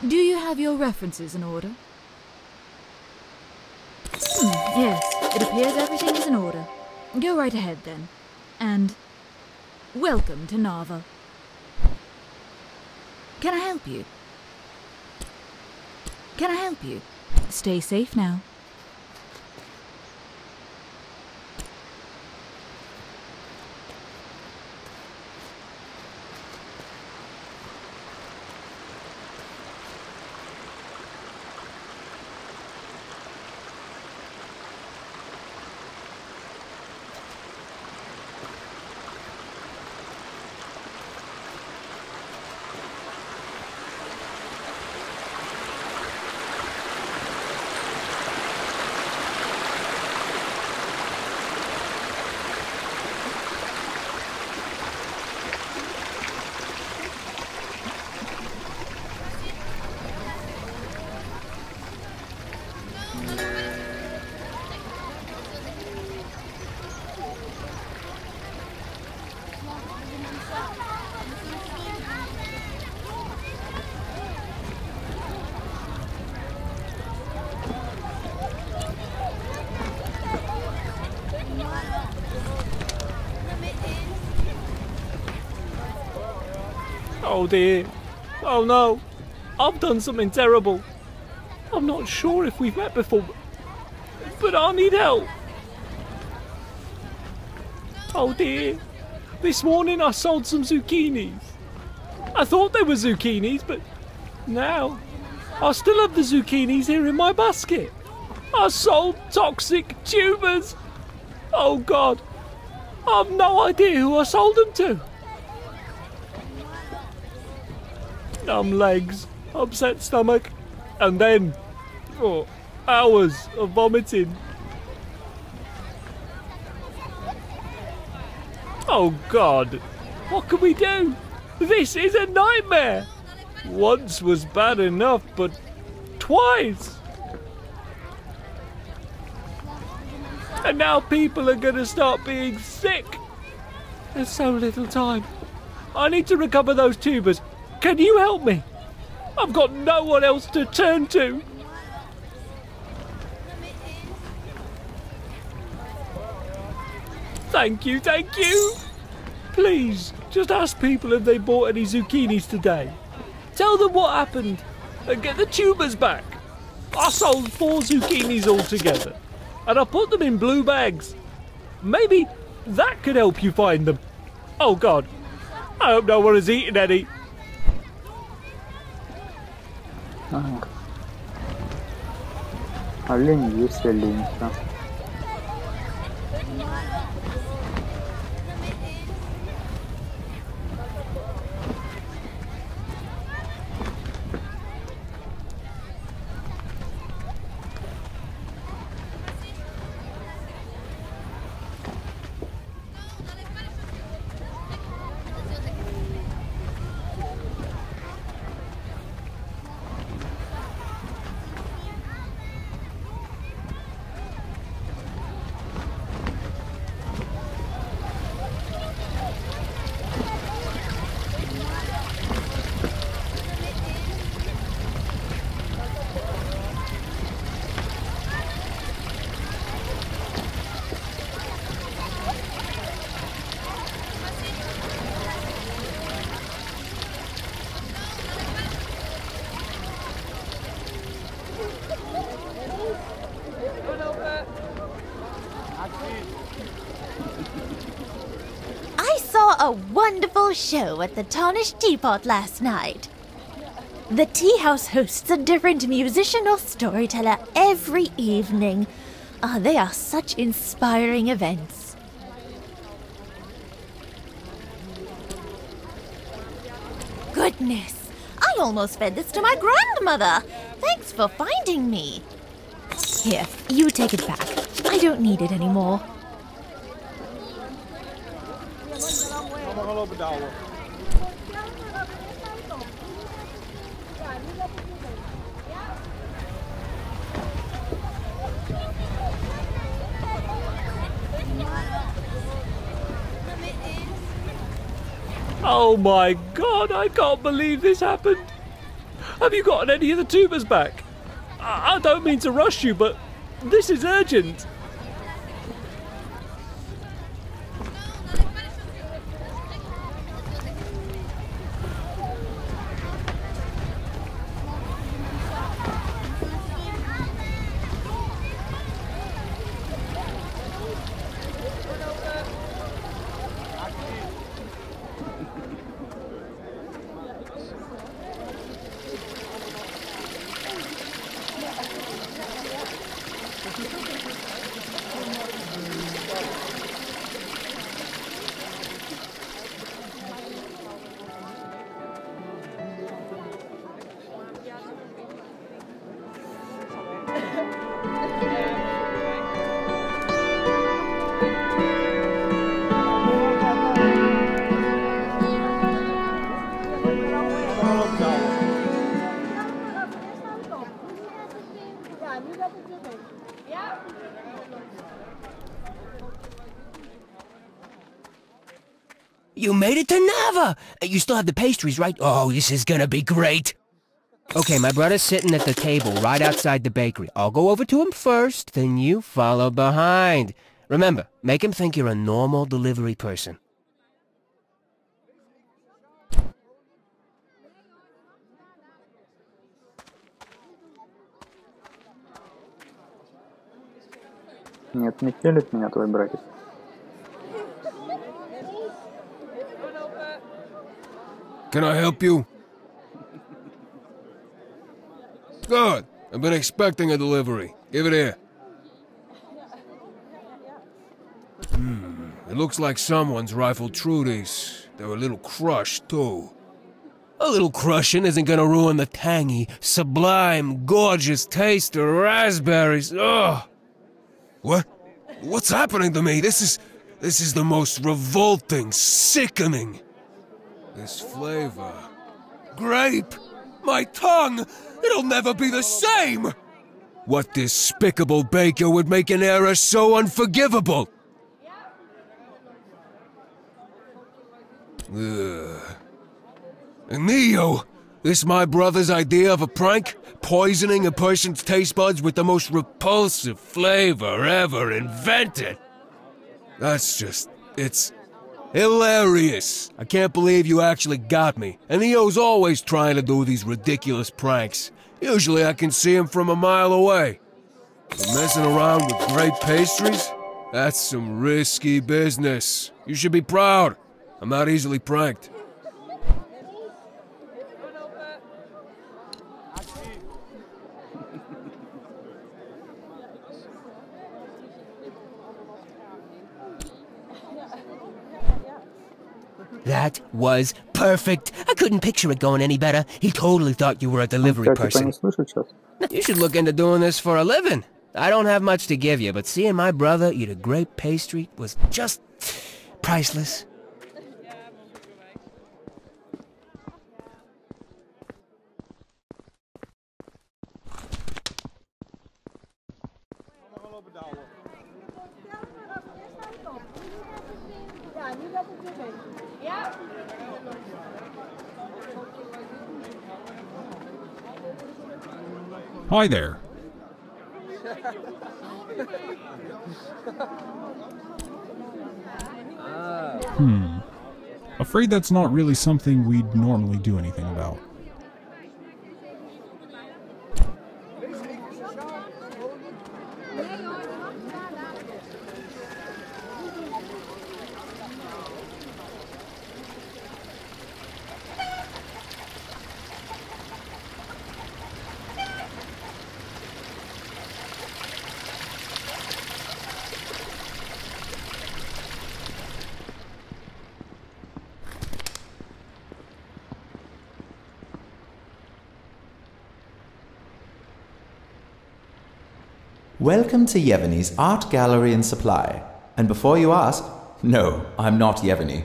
Do you have your references in order? Yes, it appears everything is in order. Go right ahead then. And welcome to Nava. Can I help you? Can I help you? Stay safe now. Oh dear. Oh no. I've done something terrible. I'm not sure if we've met before, but I need help. Oh dear. This morning I sold some zucchinis. I thought they were zucchinis, but now I still have the zucchinis here in my basket. I sold toxic tubers. Oh God. I've no idea who I sold them to. Numb legs, upset stomach, and then hours of vomiting. Oh God, what can we do? This is a nightmare. Once was bad enough, but twice. And now people are gonna start being sick. There's so little time. I need to recover those tubers. Can you help me? I've got no one else to turn to. Thank you, thank you. Please, just ask people if they bought any zucchinis today. Tell them what happened and get the tubers back. I sold 4 zucchinis altogether and I put them in blue bags. Maybe that could help you find them. Oh God, I hope no one has eaten any. Олень, есть олень, да. A wonderful show at the Tarnished Teapot last night. The tea house hosts a different musician or storyteller every evening. They are such inspiring events. Goodness, I almost fed this to my grandmother. Thanks for finding me. Here, you take it back. I don't need it anymore. Oh my God, I can't believe this happened. Have you gotten any of the tubers back? I don't mean to rush you, but this is urgent. You made it to Nava! You still have the pastries, right? Oh, this is gonna be great! Okay, my brother's sitting at the table right outside the bakery. I'll go over to him first, then you follow behind. Remember, make him think you're a normal delivery person. Нет, не телит меня твой братик. Can I help you? Good. I've been expecting a delivery. Give it here. It looks like someone's rifled through these. They're a little crushed, too. A little crushing isn't gonna ruin the tangy, sublime, gorgeous taste of raspberries. Ugh! What? What's happening to me? This is the most revolting, sickening. This flavor. Grape! My tongue! It'll never be the same! What despicable baker would make an error so unforgivable? Ugh. Neo! This my brother's idea of a prank? Poisoning a person's taste buds with the most repulsive flavor ever invented? That's just... it's... hilarious! I can't believe you actually got me. And Neo's always trying to do these ridiculous pranks. Usually I can see him from a mile away. But messing around with great pastries? That's some risky business. You should be proud. I'm not easily pranked. That was perfect. I couldn't picture it going any better. He totally thought you were a delivery person. You should look into doing this for a living. I don't have much to give you, but seeing my brother eat a grape pastry was just priceless. Hi there. Afraid that's not really something we'd normally do anything about. Welcome to Yevgeny's Art Gallery and Supply. And before you ask, no, I'm not Yevgeny.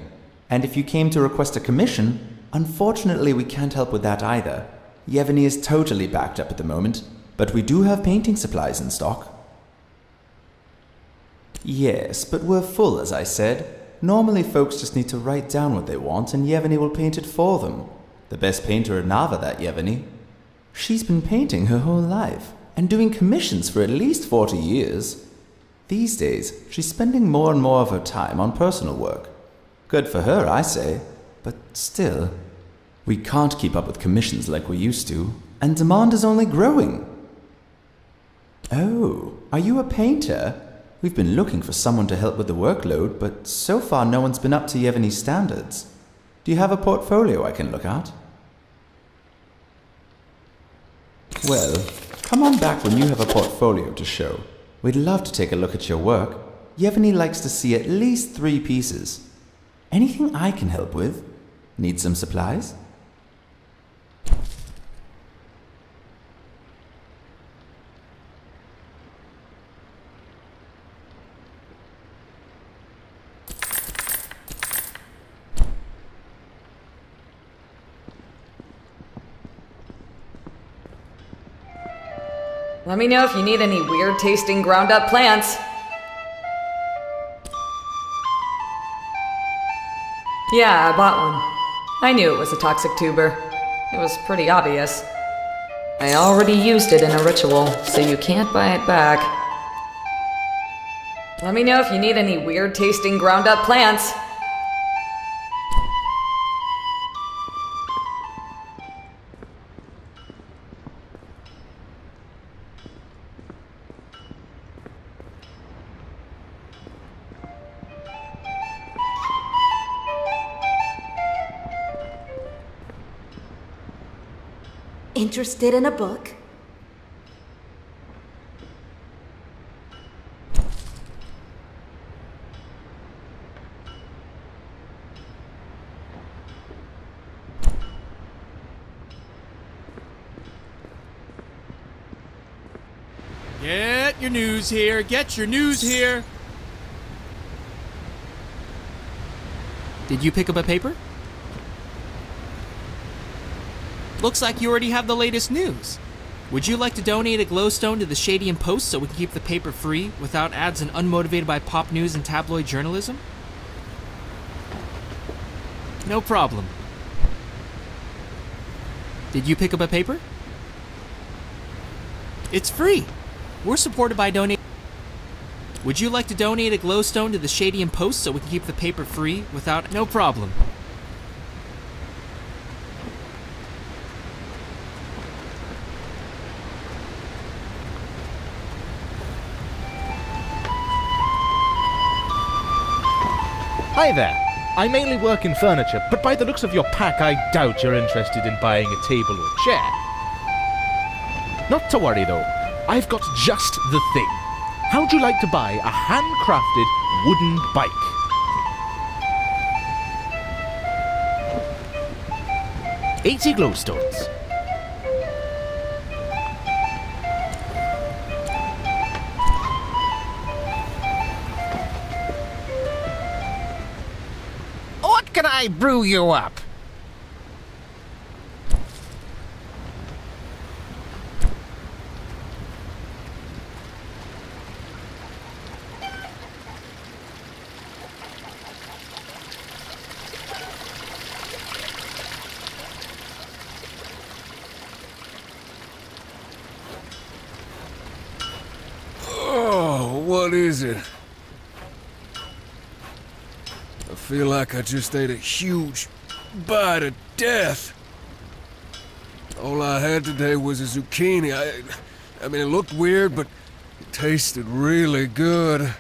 And if you came to request a commission, unfortunately we can't help with that either. Yevgeny is totally backed up at the moment, but we do have painting supplies in stock. Yes, but we're full, as I said. Normally folks just need to write down what they want and Yevgeny will paint it for them. The best painter in Nava, that Yevgeny. She's been painting her whole life. And doing commissions for at least 40 years. These days, she's spending more and more of her time on personal work. Good for her, I say, but still. We can't keep up with commissions like we used to, and demand is only growing. Oh, are you a painter? We've been looking for someone to help with the workload, but so far no one's been up to Yevgeny's standards. Do you have a portfolio I can look at? Well, come on back when you have a portfolio to show. We'd love to take a look at your work. Yevgeny likes to see at least 3 pieces. Anything I can help with? Need some supplies? Let me know if you need any weird-tasting ground-up plants. Yeah, I bought one. I knew it was a toxic tuber. It was pretty obvious. I already used it in a ritual, so you can't buy it back. Let me know if you need any weird-tasting ground-up plants. Interested in a book? Get your news here, get your news here! Did you pick up a paper? Looks like you already have the latest news. Would you like to donate a glowstone to the Shadian Post so we can keep the paper free without ads and unmotivated by pop news and tabloid journalism? No problem. Did you pick up a paper? It's free. We're supported by donate. Would you like to donate a glowstone to the Shadian Post so we can keep the paper free without... No problem. Hi there. I mainly work in furniture, but by the looks of your pack, I doubt you're interested in buying a table or chair. Not to worry though, I've got just the thing. How'd you like to buy a handcrafted wooden bike? $80 glowstones. What can I brew you up? What is it? I feel like I just ate a huge bite of death. All I had today was a zucchini. I mean, it looked weird, but it tasted really good.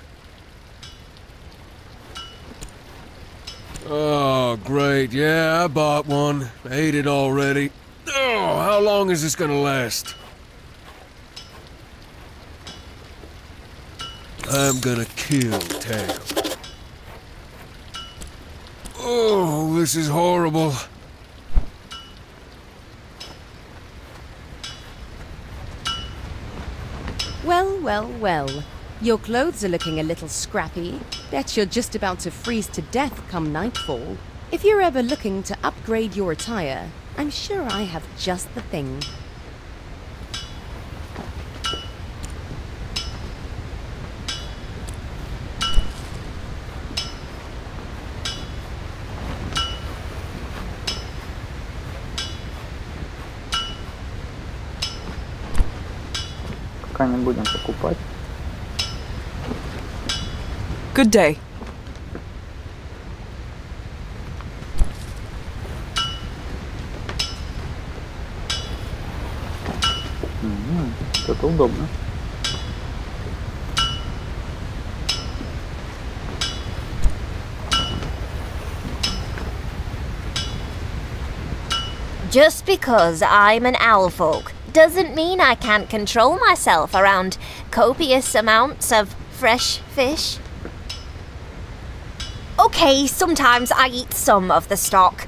Oh, great. Yeah, I bought one. Ate it already. Oh, how long is this gonna last? I'm gonna kill Tam. Oh, this is horrible. Well, well, well. Your clothes are looking a little scrappy. Bet you're just about to freeze to death come nightfall. If you're ever looking to upgrade your attire, I'm sure I have just the thing. Пока не будем покупать. Good day. Это удобно. Just because I'm an owl folk doesn't mean I can't control myself around copious amounts of fresh fish. Okay, sometimes I eat some of the stock.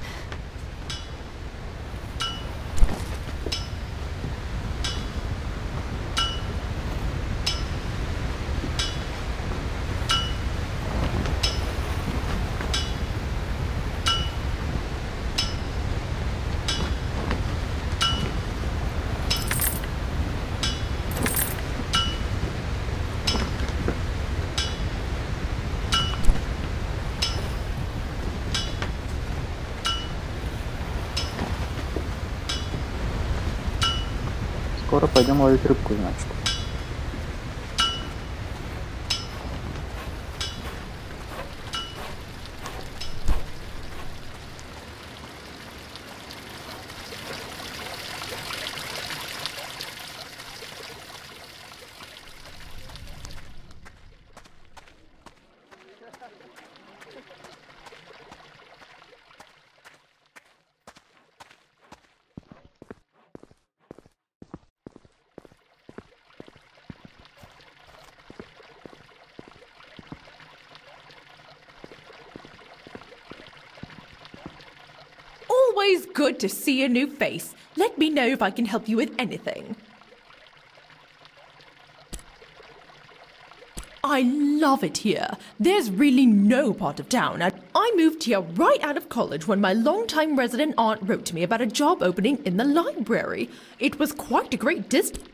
скоро пойдем ловить рыбку, значит. Always good to see a new face. Let me know if I can help you with anything. I love it here. There's really no part of town. I moved here right out of college when my longtime resident aunt wrote to me about a job opening in the library. It was quite a great distance.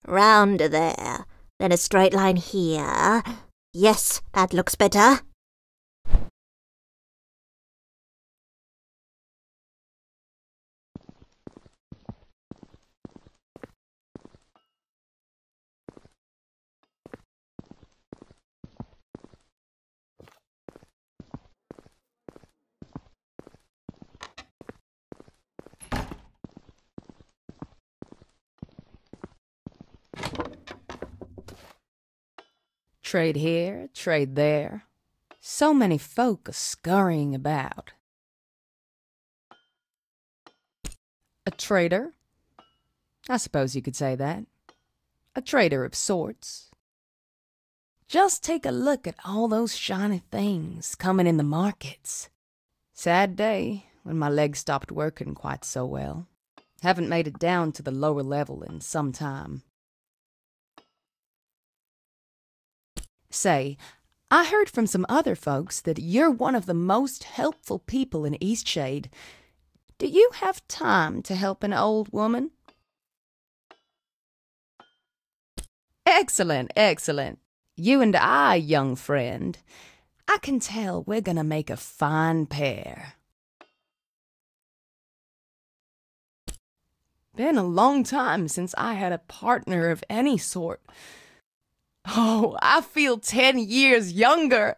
Round there, then a straight line here. Yes, that looks better. Trade here, trade there. So many folk are scurrying about. A trader? I suppose you could say that. A trader of sorts. Just take a look at all those shiny things coming in the markets. Sad day when my legs stopped working quite so well. Haven't made it down to the lower level in some time. Say, I heard from some other folks that you're one of the most helpful people in Eastshade. Do you have time to help an old woman? Excellent, excellent. You and I, young friend. I can tell we're gonna make a fine pair. Been a long time since I had a partner of any sort. Oh, I feel 10 years younger.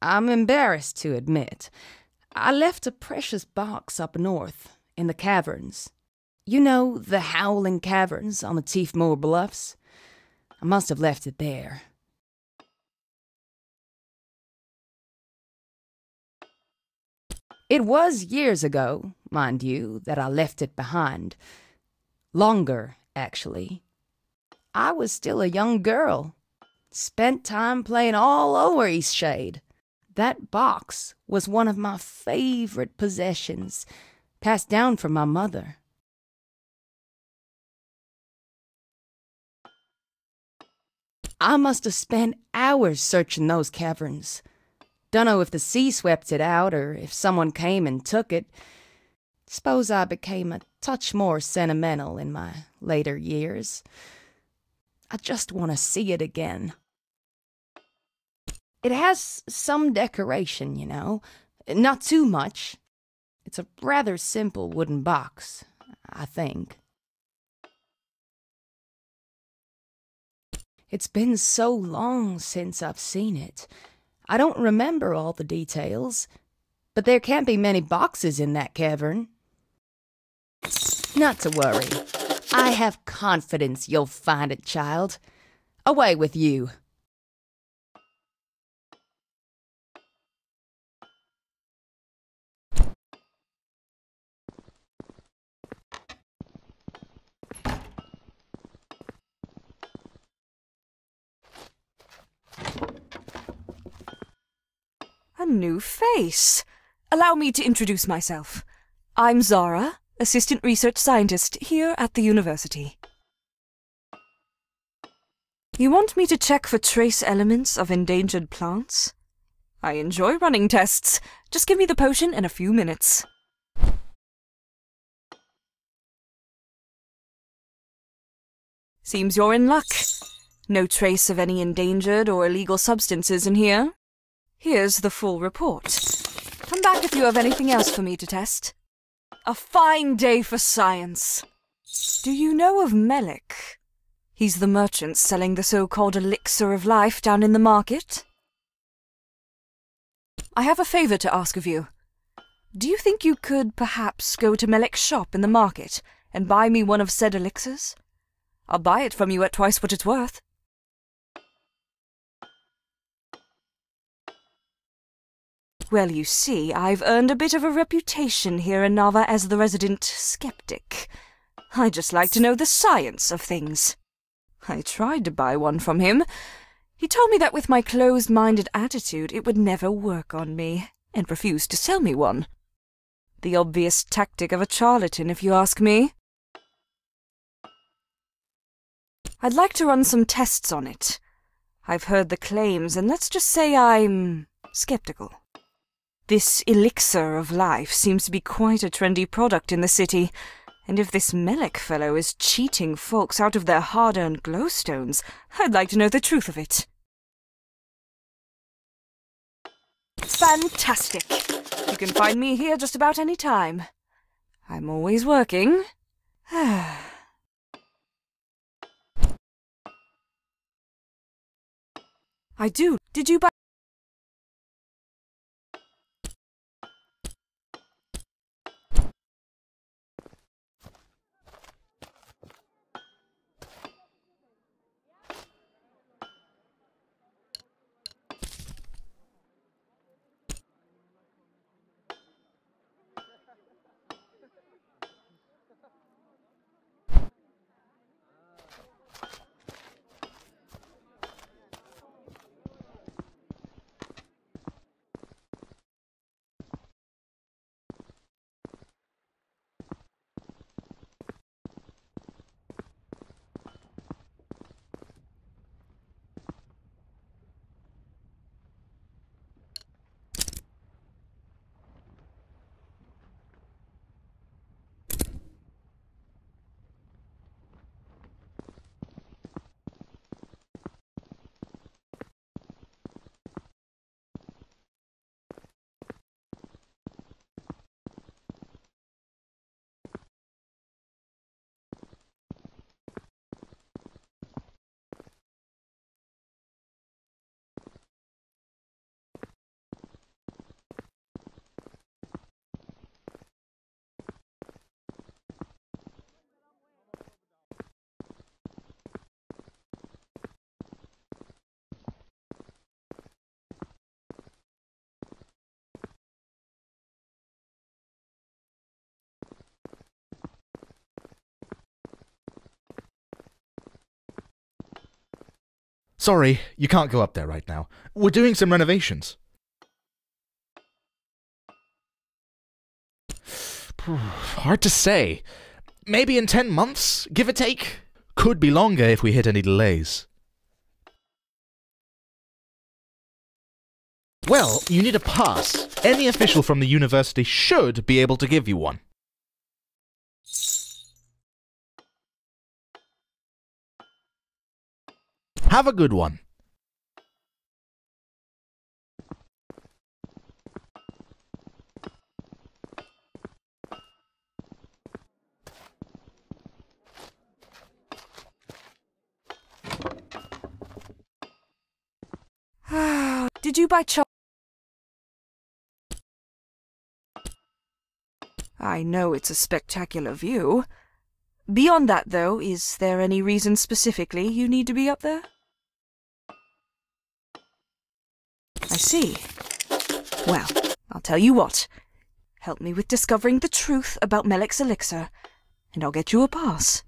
I'm embarrassed to admit, I left a precious box up north, in the caverns. You know, the howling caverns on the Tiefmoor Bluffs? I must have left it there. It was years ago, mind you, that I left it behind. Longer, actually. I was still a young girl. Spent time playing all over Eastshade. That box was one of my favorite possessions, passed down from my mother. I must have spent hours searching those caverns. Dunno if the sea swept it out or if someone came and took it. Suppose I became a touch more sentimental in my later years. I just want to see it again. It has some decoration, you know. Not too much. It's a rather simple wooden box, I think. It's been so long since I've seen it. I don't remember all the details, but there can't be many boxes in that cavern. Not to worry. I have confidence you'll find it, child. Away with you. A new face. Allow me to introduce myself. I'm Zara, Assistant Research Scientist here at the university. You want me to check for trace elements of endangered plants? I enjoy running tests. Just give me the potion in a few minutes. Seems you're in luck. No trace of any endangered or illegal substances in here. Here's the full report. Come back if you have anything else for me to test. A fine day for science. Do you know of Melik? He's the merchant selling the so-called elixir of life down in the market. I have a favor to ask of you. Do you think you could perhaps go to Melik's shop in the market and buy me one of said elixirs? I'll buy it from you at twice what it's worth. Well, you see, I've earned a bit of a reputation here in Nava as the resident skeptic. I just like to know the science of things. I tried to buy one from him. He told me that with my closed-minded attitude it would never work on me, and refused to sell me one. The obvious tactic of a charlatan, if you ask me. I'd like to run some tests on it. I've heard the claims, and let's just say I'm skeptical. This elixir of life seems to be quite a trendy product in the city, and if this Melik fellow is cheating folks out of their hard-earned glowstones, I'd like to know the truth of it. Fantastic! You can find me here just about any time. I'm always working. I do. Did you buy... Sorry, you can't go up there right now. We're doing some renovations. Hard to say. Maybe in 10 months, give or take. Could be longer if we hit any delays. Well, you need a pass. Any official from the university should be able to give you one. Have a good one. Did you by chance? I know it's a spectacular view. Beyond that, though, is there any reason specifically you need to be up there? I see. Well, I'll tell you what. Help me with discovering the truth about Melek's elixir, and I'll get you a pass.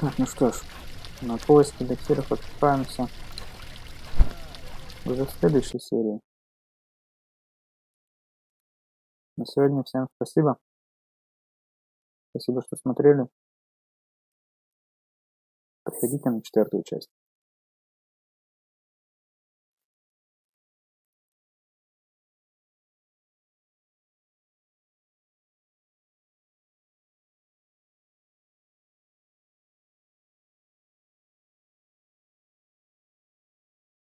Так, ну что ж, на поиски эликсиров отправимся уже в следующей серии. На сегодня всем спасибо. Спасибо, что смотрели. Приходите на 4-ю часть.